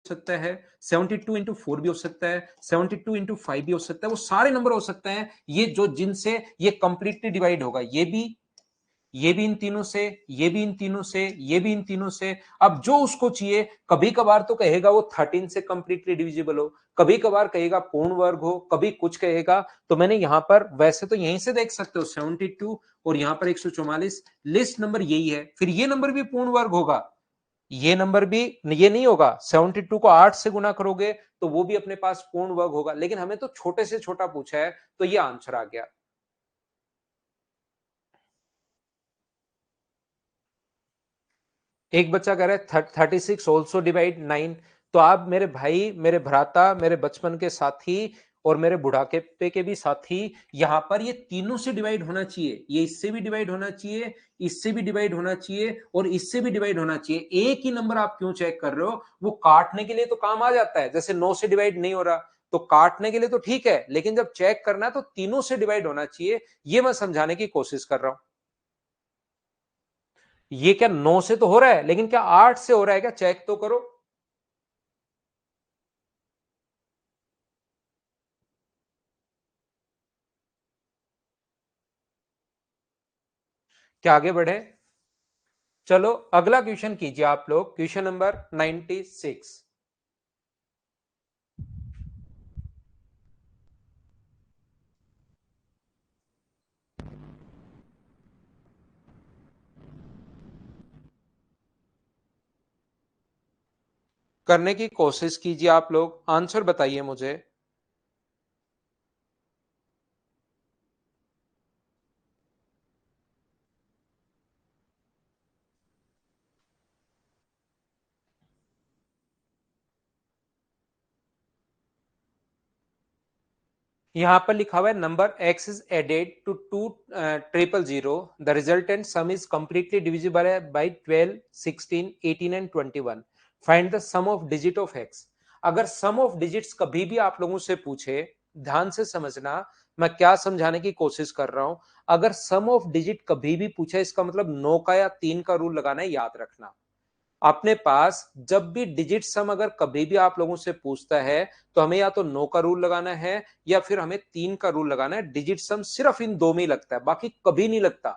सकता है, 72 इंटू 4 भी हो सकता है, 72 इंटू 5 भी हो सकता है। वो सारे नंबर हो सकते हैं ये जो जिनसे ये कंप्लीटली डिवाइड होगा। ये भी इन तीनों से, ये भी इन तीनों से, ये भी इन तीनों से। अब जो उसको चाहिए, कभी कभार तो कहेगा वो 13 से कंप्लीटली डिविजिबल हो, कभी कभार कहेगा पूर्ण वर्ग हो, कभी कुछ कहेगा। तो मैंने यहां पर वैसे तो यहीं से देख सकते हो 72 और यहां पर 144, लिस्ट नंबर यही है। फिर ये नंबर भी पूर्ण वर्ग होगा, ये नंबर भी, ये नहीं होगा। 72 को 8 से गुना करोगे तो वो भी अपने पास पूर्ण वर्ग होगा, लेकिन हमें तो छोटे से छोटा पूछा है तो ये आंसर आ गया। एक बच्चा कह रहा है 36 ऑल्सो डिवाइड 9। तो आप मेरे भाई, मेरे भ्राता, मेरे बचपन के साथी और मेरे बुढ़ापे के भी साथी, यहां पर ये तीनों से डिवाइड होना चाहिए। ये इससे भी डिवाइड होना चाहिए, इससे भी डिवाइड होना चाहिए और इससे भी डिवाइड होना चाहिए। एक ही नंबर आप क्यों चेक कर रहे हो? वो काटने के लिए तो काम आ जाता है। जैसे 9 से डिवाइड नहीं हो रहा तो काटने के लिए तो ठीक है, लेकिन जब चेक करना है तो तीनों से डिवाइड होना चाहिए। ये मैं समझाने की कोशिश कर रहा हूं। ये क्या 9 से तो हो रहा है, लेकिन क्या 8 से हो रहा है क्या? चेक तो करो। क्या आगे बढ़े? चलो अगला क्वेश्चन कीजिए आप लोग, क्वेश्चन नंबर 96। करने की कोशिश कीजिए आप लोग, आंसर बताइए मुझे। यहां पर लिखा हुआ है number x is added to 2 0 0 the resultant sum is completely divisible by 12 16 18 and 21। Find the sum of digit of x। अगर सम ऑफ डिजिट्स कभी भी आप लोगों से पूछे, ध्यान से समझना मैं क्या समझाने की कोशिश कर रहा हूं। अगर सम ऑफ डिजिट कभी भी पूछा, इसका मतलब 9 का या 3 का रूल लगाना है, याद रखना। अपने पास जब भी डिजिट सम अगर कभी भी आप लोगों से पूछता है, तो हमें या तो 9 का रूल लगाना है या फिर हमें 3 का रूल लगाना है। डिजिट सम सिर्फ इन दो में ही लगता है, बाकी कभी नहीं लगता।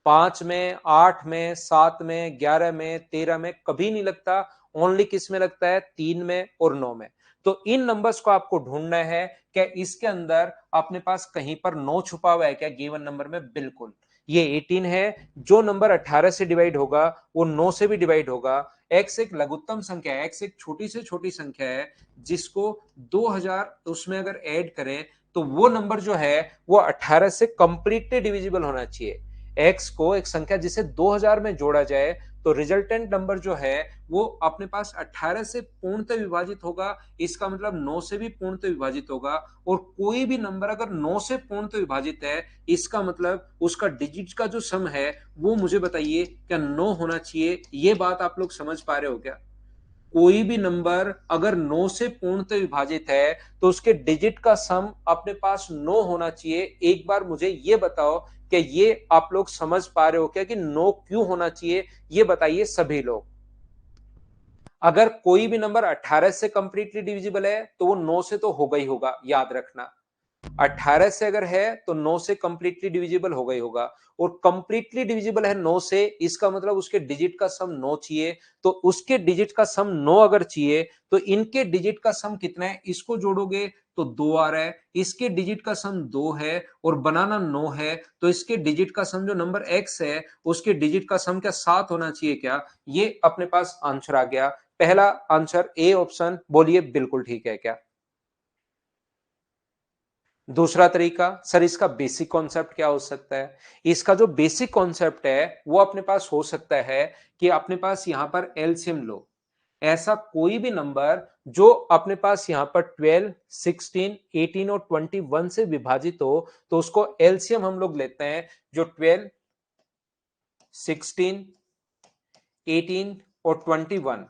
5 में, 8 में, 7 में, 11 में, 13 में कभी नहीं लगता। ओनली किस में लगता है? 3 में और 9 में। तो इन नंबर्स को आपको ढूंढना है। क्या इसके अंदर अपने पास कहीं पर 9 छुपा हुआ है क्या गिवन नंबर में? बिल्कुल। ये 18 है। जो नंबर 18 से डिवाइड होगा वो 9 से भी डिवाइड होगा। एक्स एक लघुत्तम संख्या है, एक्स एक छोटी से छोटी संख्या है, जिसको 2000 उसमें अगर ऐड करें तो वो नंबर जो है वो 18 से कंप्लीटली डिविजिबल होना चाहिए। एक्स को एक संख्या जिसे 2000 में जोड़ा जाए तो रिजल्टेंट नंबर जो है वो अपने पास 18 से पूर्णतः विभाजित होगा। इसका मतलब 9 से भी पूर्णतः विभाजित होगा। और कोई भी नंबर अगर 9 से पूर्णतः विभाजित है, इसका मतलब उसका डिजिट का जो सम है वो मुझे बताइए क्या 9 होना चाहिए। ये बात आप लोग समझ पा रहे हो क्या? कोई भी नंबर अगर 9 से पूर्णतः विभाजित है तो उसके डिजिट का सम अपने पास 9 होना चाहिए। एक बार मुझे ये बताओ कि ये आप लोग समझ पा रहे हो क्या कि 9 क्यों होना चाहिए? ये बताइए सभी लोग। अगर कोई भी नंबर 18 से कंप्लीटली डिविजिबल है तो वो 9 से तो होगा ही होगा, याद रखना। 18 से अगर है तो 9 से कंप्लीटली डिविजिबल होगा ही होगा। और कंप्लीटली डिविजिबल है 9 से, इसका मतलब उसके डिजिट का सम 9 चाहिए। तो उसके डिजिट का सम 9 अगर चाहिए तो इनके डिजिट का सम कितना है? इसको जोड़ोगे तो 2 आ रहा है, इसके डिजिट का सम 2 है और बनाना 9 है। तो इसके डिजिट का सम जो नंबर x है उसके डिजिट का सम क्या 7 होना चाहिए क्या? ये अपने पास आंसर आ गया। पहला आंसर ए ऑप्शन, बोलिए बिल्कुल ठीक है क्या? दूसरा तरीका, सर इसका बेसिक कॉन्सेप्ट क्या हो सकता है? इसका जो बेसिक कॉन्सेप्ट है वो अपने पास हो सकता है कि अपने पास यहां पर एलसीएम लो। ऐसा कोई भी नंबर जो अपने पास यहां पर 12 16 18 और 21 से विभाजित हो तो उसको एलसीएम हम लोग लेते हैं। जो 12 16 18 और 21,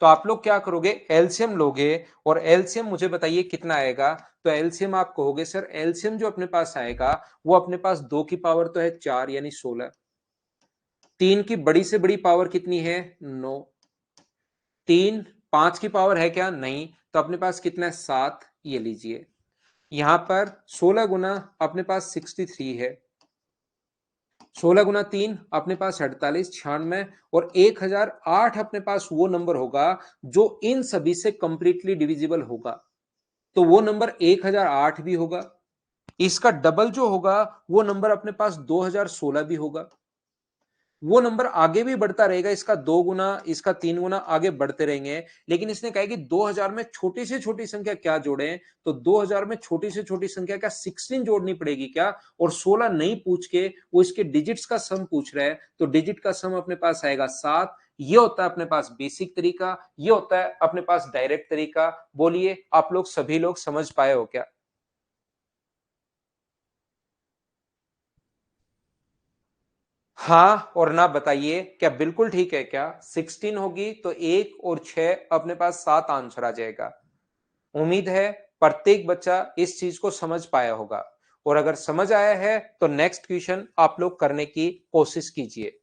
तो आप लोग क्या करोगे? एलसीएम लोगे और एलसीएम मुझे बताइए कितना आएगा। तो एलसीएम आप कहोगे सर एलसीएम जो अपने पास आएगा वो अपने पास 2 की पावर तो है 4 यानी 16। 3 की बड़ी से बड़ी पावर कितनी है? 9। 3 5 की पावर है क्या? नहीं। तो अपने पास कितना है? 7। ये लीजिए। यहां पर 16 गुना अपने पास 63 है। 16 गुना 3 अपने पास 48 96। और 1008 अपने पास वो नंबर होगा जो इन सभी से कंप्लीटली डिविजिबल होगा। तो वो नंबर 1008 भी होगा। इसका डबल जो होगा वो नंबर अपने पास 2016 भी होगा। वो नंबर आगे भी बढ़ता रहेगा, इसका 2 गुना, इसका 3 गुना आगे बढ़ते रहेंगे। लेकिन इसने कहा कि 2000 में छोटी से छोटी संख्या क्या जोड़ें? तो 2000 में छोटी से छोटी संख्या क्या 16 जोड़नी पड़ेगी क्या? और 16 नहीं पूछ के वो इसके डिजिट्स का सम पूछ रहा है। तो डिजिट का सम अपने पास आएगा 7। ये होता है अपने पास बेसिक तरीका, ये होता है अपने पास डायरेक्ट तरीका। बोलिए आप लोग सभी लोग समझ पाए हो क्या? हाँ और ना बताइए क्या बिल्कुल ठीक है क्या? 16 होगी तो 1 और 6 अपने पास 7 आंसर आ जाएगा। उम्मीद है प्रत्येक बच्चा इस चीज को समझ पाया होगा। और अगर समझ आया है तो नेक्स्ट क्वेश्चन आप लोग करने की कोशिश कीजिए।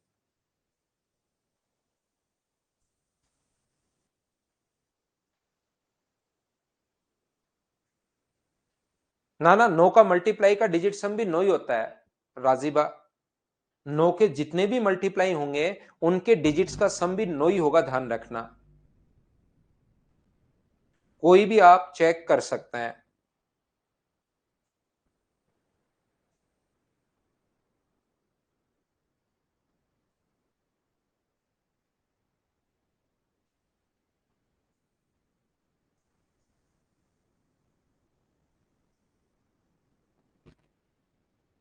ना ना, 9 का मल्टीप्लाई का डिजिट सम भी 9 ही होता है राजीबा। 9 के जितने भी मल्टीप्लाई होंगे उनके डिजिट्स का सम भी 9 ही होगा, ध्यान रखना। कोई भी आप चेक कर सकते हैं।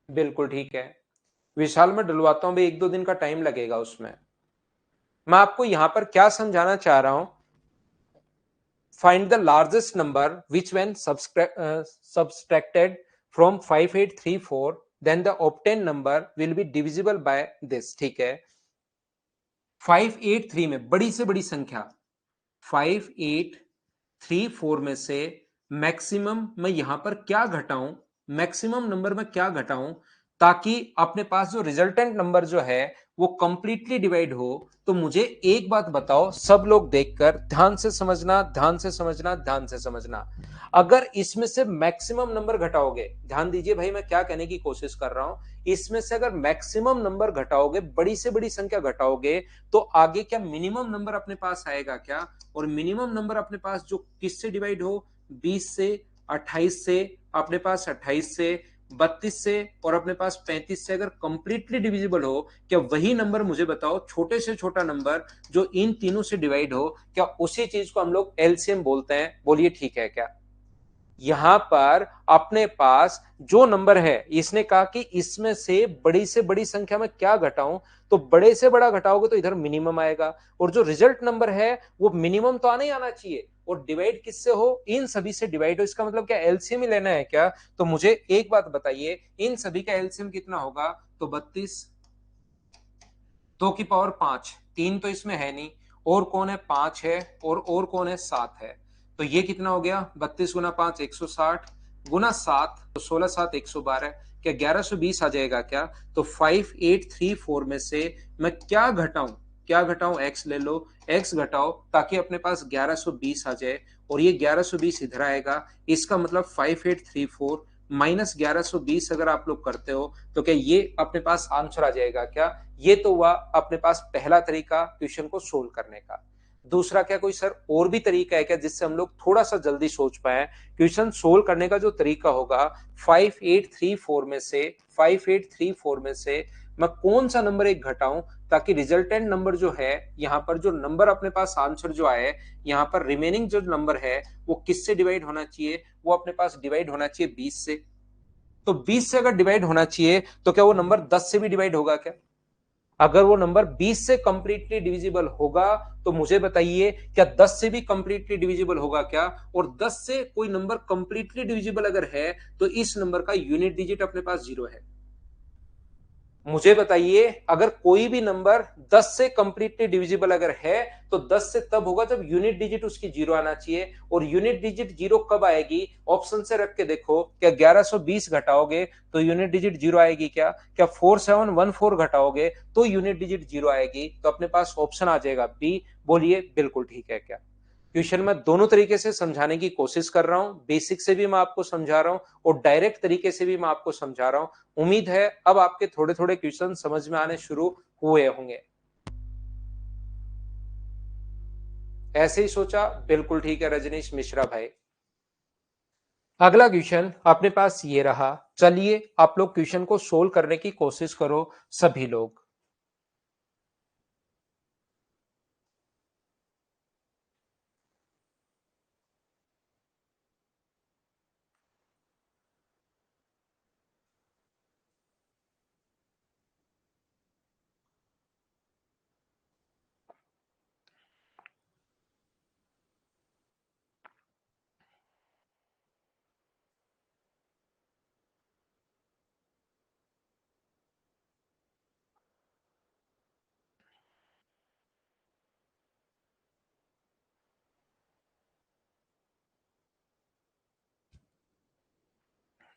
बिल्कुल ठीक है, विशाल में डलवाता हूं भाई, 1-2 दिन का टाइम लगेगा उसमें। मैं आपको यहां पर क्या समझाना चाह रहा हूं, find the largest number which when subtracted from 5834 then the obtained number will be divisible by this। ठीक है, 583 में बड़ी से बड़ी संख्या 5834 में से मैक्सिमम मैं यहां पर क्या घटाऊं, मैक्सिमम नंबर में क्या घटाऊं ताकि अपने पास जो रिजल्टेंट नंबर जो है वो कंप्लीटली डिवाइड हो। तो मुझे एक बात बताओ, सब लोग देखकर ध्यान से समझना, ध्यान से समझना, ध्यान से समझना। अगर इसमें से मैक्सिमम नंबर घटाओगे, ध्यान दीजिए भाई मैं क्या कहने की कोशिश कर रहा हूं, इसमें से अगर मैक्सिमम नंबर घटाओगे, बड़ी से बड़ी संख्या घटाओगे, तो आगे क्या मिनिमम नंबर अपने पास आएगा क्या? और मिनिमम नंबर अपने पास जो किससे डिवाइड हो, 20 से, 28 से, अपने पास 28 से, 32 से और अपने पास 35 से अगर कंप्लीटली डिविजिबल हो, क्या वही नंबर मुझे बताओ छोटे से छोटा नंबर जो इन तीनों से डिवाइड हो, क्या उसी चीज को हम लोग एलसीएम बोलते हैं? बोलिए ठीक है क्या? यहां पर अपने पास जो नंबर है, इसने कहा कि इसमें से बड़ी संख्या में क्या घटाऊं, तो बड़े से बड़ा घटाओगे तो इधर मिनिमम आएगा, और जो रिजल्ट नंबर है वो मिनिमम तो आना ही आना चाहिए, और डिवाइड किससे हो, इन सभी से डिवाइड हो। इसका मतलब क्या एलसीएम ही लेना है क्या? तो मुझे एक बात बताइए, इन सभी का एलसीएम कितना होगा? तो 32, 2 की पावर 5, 3 तो इसमें है नहीं, और कौन है? 5 है, और कौन है? 7 है। तो ये कितना हो गया? 32 गुना 5 160, गुना 7 तो 16 7 112, क्या 1120 आ जाएगा क्या? तो 5834 में से मैं क्या घटाऊं, क्या घटाऊं? एक्स ले लो, एक्स घटाओ ताकि अपने पास 1120 आ जाए, और ये 1120 इधर आएगा। इसका मतलब 5834 माइनस 1120 अगर आप लोग करते हो तो क्या ये अपने पास आंसर आ जाएगा क्या? ये तो हुआ अपने पास पहला तरीका क्वेश्चन को सोल्व करने का। दूसरा क्या कोई सर और भी तरीका है क्या जिससे हम लोग थोड़ा सा जल्दी सोच पाए? क्वेश्चन सोल्व करने का जो तरीका होगा, 5834 में से 5834 में से मैं कौन सा नंबर एक घटाऊं ताकि रिजल्टेंट नंबर जो है, यहां पर जो नंबर अपने पास आंसर जो आए, यहां पर रिमेनिंग जो नंबर है वो किससे डिवाइड होना चाहिए? वो अपने पास डिवाइड होना चाहिए 20 से। तो 20 से अगर डिवाइड होना चाहिए तो क्या वो नंबर 10 से भी डिवाइड होगा क्या? अगर वो नंबर 20 से कंप्लीटली डिविजिबल होगा तो मुझे बताइए क्या 10 से भी कंप्लीटली डिविजिबल होगा क्या? और 10 से कोई नंबर कंप्लीटली डिविजिबल अगर है तो इस नंबर का यूनिट डिजिट अपने पास 0 है। मुझे बताइए अगर कोई भी नंबर 10 से कंप्लीटली डिविजिबल अगर है तो 10 से तब होगा जब यूनिट डिजिट उसकी 0 आना चाहिए, और यूनिट डिजिट 0 कब आएगी? ऑप्शन से रख के देखो, क्या 1120 घटाओगे तो यूनिट डिजिट 0 आएगी क्या? क्या 4714 घटाओगे तो यूनिट डिजिट 0 आएगी? तो अपने पास ऑप्शन आ जाएगा बी। बोलिए बिल्कुल ठीक है क्या? क्वेश्चन मैं दोनों तरीके से समझाने की कोशिश कर रहा हूं, बेसिक से भी मैं आपको समझा रहा हूं और डायरेक्ट तरीके से भी मैं आपको समझा रहा हूं। उम्मीद है अब आपके थोड़े थोड़े क्वेश्चन समझ में आने शुरू हुए होंगे। ऐसे ही सोचा, बिल्कुल ठीक है रजनीश मिश्रा भाई। अगला क्वेश्चन अपने पास ये रहा, चलिए आप लोग क्वेश्चन को सोल्व करने की कोशिश करो सभी लोग।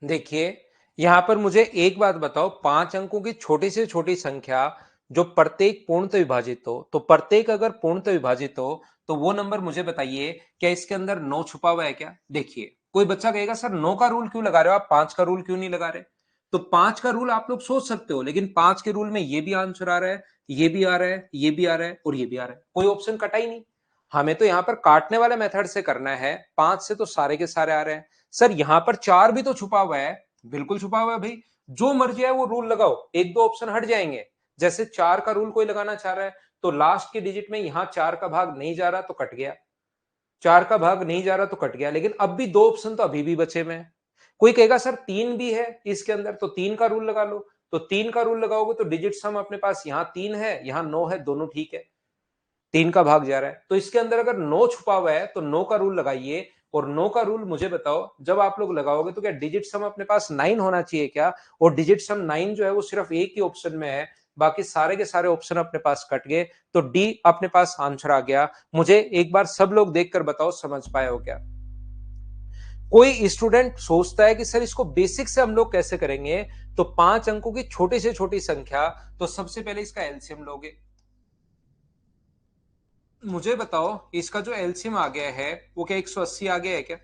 देखिए यहां पर मुझे एक बात बताओ, 5 अंकों की छोटी से छोटी संख्या जो प्रत्येक पूर्णतः विभाजित हो, तो प्रत्येक अगर पूर्णतः विभाजित हो तो वो नंबर मुझे बताइए क्या इसके अंदर 9 छुपा हुआ है क्या? देखिए कोई बच्चा कहेगा सर 9 का रूल क्यों लगा रहे हो आप, 5 का रूल क्यों नहीं लगा रहे? तो 5 का रूल आप लोग सोच सकते हो, लेकिन 5 के रूल में ये भी आंसर आ रहा है, ये भी आ रहा है, ये भी आ रहा है और ये भी आ रहा है, कोई ऑप्शन कटा ही नहीं। हमें तो यहां पर काटने वाले मेथड से करना है। 5 से तो सारे के सारे आ रहे हैं। सर यहां पर 4 भी तो छुपा हुआ है, बिल्कुल छुपा हुआ है भाई। जो मर्जी है वो रूल लगाओ, एक दो ऑप्शन हट जाएंगे। जैसे 4 का रूल कोई लगाना चाह रहा है तो लास्ट के डिजिट में यहां 4 का भाग नहीं जा रहा तो कट गया, 4 का भाग नहीं जा रहा तो कट गया, लेकिन अब भी दो ऑप्शन तो अभी भी बचे हुए हैं। कोई कहेगा सर 3 भी है इसके अंदर, तो 3 का रूल लगा लो। तो 3 का रूल लगाओगे तो डिजिट सम अपने पास यहाँ 3 है, यहाँ 9 है, दोनों ठीक है, 3 का भाग जा रहा है। तो इसके अंदर अगर 9 छुपा हुआ है तो 9 का रूल लगाइए। और 9 का रूल मुझे बताओ, जब आप लोग लगाओगे तो क्या डिजिट सम अपने पास 9 होना चाहिए क्या? और डिजिट सम 9 जो है वो सिर्फ एक ही ऑप्शन में है, बाकी सारे के सारे ऑप्शन अपने पास कट गए, तो डी अपने पास आंसर आ गया। मुझे एक बार सब लोग देखकर बताओ समझ पाए हो क्या? कोई स्टूडेंट सोचता है कि सर इसको बेसिक से हम लोग कैसे करेंगे, तो 5 अंकों की छोटी से छोटी संख्या, तो सबसे पहले इसका एलसीएम लोगे। मुझे बताओ इसका जो एलसीएम आ गया है वो क्या 180 आ गया है क्या?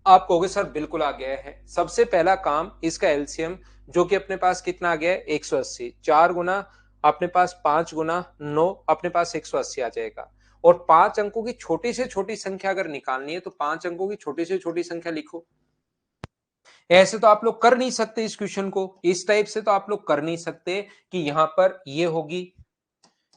आप कहोगे सर बिल्कुल आ गया है। सबसे पहला काम इसका एलसीएम, जो कि अपने पास कितना आ गया है 180, 4 गुना अपने पास 5 गुना 9, अपने पास 180 आ जाएगा। और 5 अंकों की छोटी से छोटी संख्या अगर निकालनी है तो 5 अंकों की छोटी से छोटी संख्या लिखो। ऐसे तो आप लोग कर नहीं सकते इस क्वेश्चन को, इस टाइप से तो आप लोग कर नहीं सकते कि यहां पर ये होगी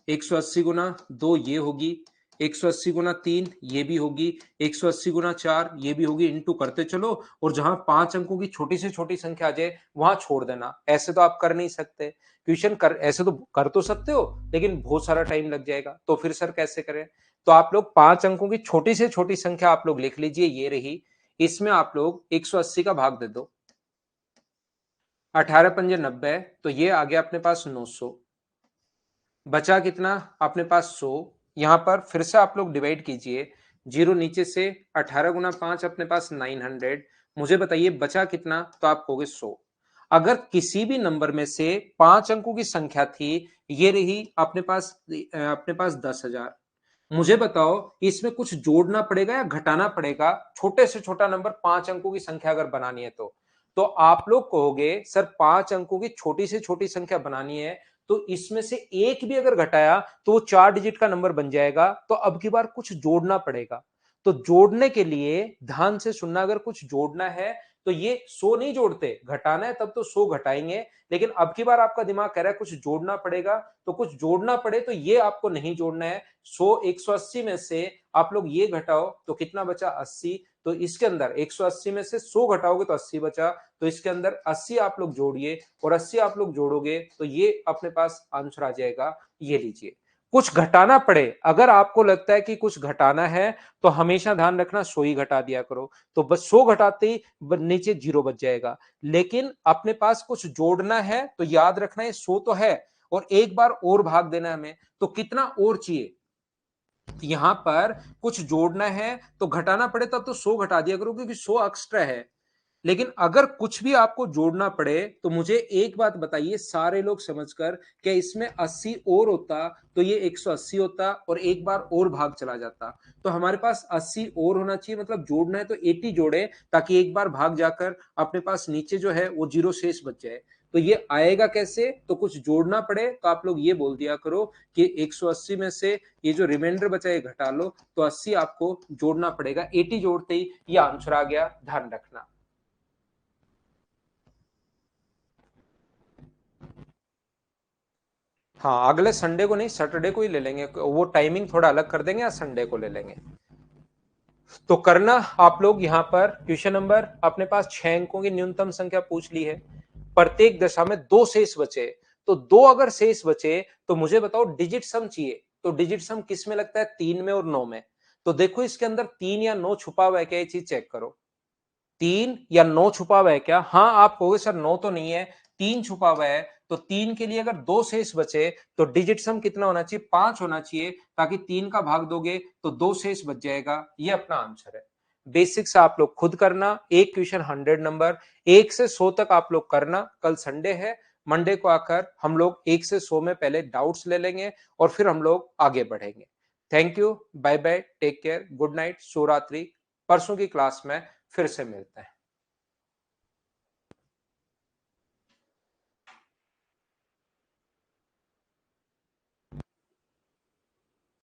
180 गुना 2, ये होगी 180 गुना 3, ये भी होगी 180 गुना 4, ये भी होगी, इनटू करते चलो, और जहां 5 अंकों की छोटी से छोटी संख्या आ जाए वहां छोड़ देना। ऐसे तो आप कर नहीं सकते क्वेश्चन, कर ऐसे तो कर तो सकते हो लेकिन बहुत सारा टाइम लग जाएगा, तो फिर सर कैसे करें? तो आप लोग 5 अंकों की छोटी से छोटी संख्या आप लोग लिख लीजिए, ये रही। इसमें आप लोग 180 का भाग दे दो, 18 पंजे 90, तो ये आ गया अपने पास 900। बचा कितना अपने पास 100। यहां पर फिर से आप लोग डिवाइड कीजिए, जीरो नीचे से, 18 गुना 5 अपने पास 900। मुझे बताइए बचा कितना, तो आप कहोगे 100। अगर किसी भी नंबर में से 5 अंकों की संख्या थी, ये रही अपने पास 10,000। मुझे बताओ इसमें कुछ जोड़ना पड़ेगा या घटाना पड़ेगा? छोटे से छोटा नंबर 5 अंकों की संख्या अगर बनानी है तो आप लोग कहोगे सर 5 अंकों की छोटी से छोटी संख्या बनानी है तो इसमें से एक भी अगर घटाया तो वो 4 डिजिट का नंबर बन जाएगा, तो अब की बार कुछ जोड़ना पड़ेगा। तो जोड़ने के लिए ध्यान से सुनना, अगर कुछ जोड़ना है तो ये 100 नहीं जोड़ते, घटाना है तब तो 100 घटाएंगे, लेकिन अब की बार आपका दिमाग कह रहा है कुछ जोड़ना पड़ेगा, तो कुछ जोड़ना पड़े तो ये आपको नहीं जोड़ना है। 100 180 में से आप लोग ये घटाओ तो कितना बचा 80, तो इसके अंदर 180 में से 100 घटाओगे तो 80 बचा, तो इसके अंदर 80 आप लोग जोड़िए, और 80 आप लोग जोड़ोगे तो ये अपने पास आंसर आ जाएगा, ये लीजिए। कुछ घटाना पड़े, अगर आपको लगता है कि कुछ घटाना है तो हमेशा ध्यान रखना 100 ही घटा दिया करो, तो बस 100 घटाते ही नीचे जीरो बच जाएगा। लेकिन अपने पास कुछ जोड़ना है तो याद रखना है 100 तो है, और एक बार और भाग देना है हमें, तो कितना और चाहिए? यहां पर कुछ जोड़ना है तो घटाना पड़े तब तो 100 घटा दिया करो क्योंकि 100 एक्स्ट्रा है। लेकिन अगर कुछ भी आपको जोड़ना पड़े तो मुझे एक बात बताइए सारे लोग समझकर, क्या इसमें 80 और होता तो ये 180 होता और एक बार और भाग चला जाता? तो हमारे पास 80 और होना चाहिए, मतलब जोड़ना है तो 80 जोड़े ताकि एक बार भाग जाकर अपने पास नीचे जो है वो जीरो शेष बच जाए। तो ये आएगा कैसे? तो कुछ जोड़ना पड़े तो आप लोग ये बोल दिया करो कि 180 में से ये जो रिमाइंडर बचा है घटा लो, तो 80 आपको जोड़ना पड़ेगा, 80 जोड़ते ही ये आंसर आ गया, ध्यान रखना। हाँ अगले संडे को नहीं, सैटरडे को ही ले लेंगे, वो टाइमिंग थोड़ा अलग कर देंगे या संडे को ले लेंगे। तो करना आप लोग यहाँ पर क्वेश्चन नंबर अपने पास 6 अंकों की न्यूनतम संख्या पूछ ली है, प्रत्येक दशा में 2 शेष बचे, तो 2 अगर शेष बचे तो मुझे बताओ डिजिट सम चाहिए, तो डिजिट सम किस में लगता है? 3 में और 9 में। तो देखो इसके अंदर 3 या 9 छुपा हुआ है क्या, ये चीज चेक करो। 3 या 9 छुपा हुआ है क्या? हाँ आप कहोगे सर 9 तो नहीं है, 3 छुपा हुआ है, तो 3 के लिए अगर 2 शेष बचे तो डिजिट सम कितना होना चाहिए? 5 होना चाहिए, ताकि 3 का भाग दोगे तो 2 शेष बच जाएगा, ये अपना आंसर है। बेसिक से आप लोग खुद करना, एक क्वेश्चन 100 नंबर, 1 से 100 तक आप लोग करना। कल संडे है, मंडे को आकर हम लोग 1 से 100 में पहले डाउट्स ले लेंगे और फिर हम लोग आगे बढ़ेंगे। Thank you, bye bye, take care, good night, शुभ रात्रि। परसों की क्लास में फिर से मिलते हैं।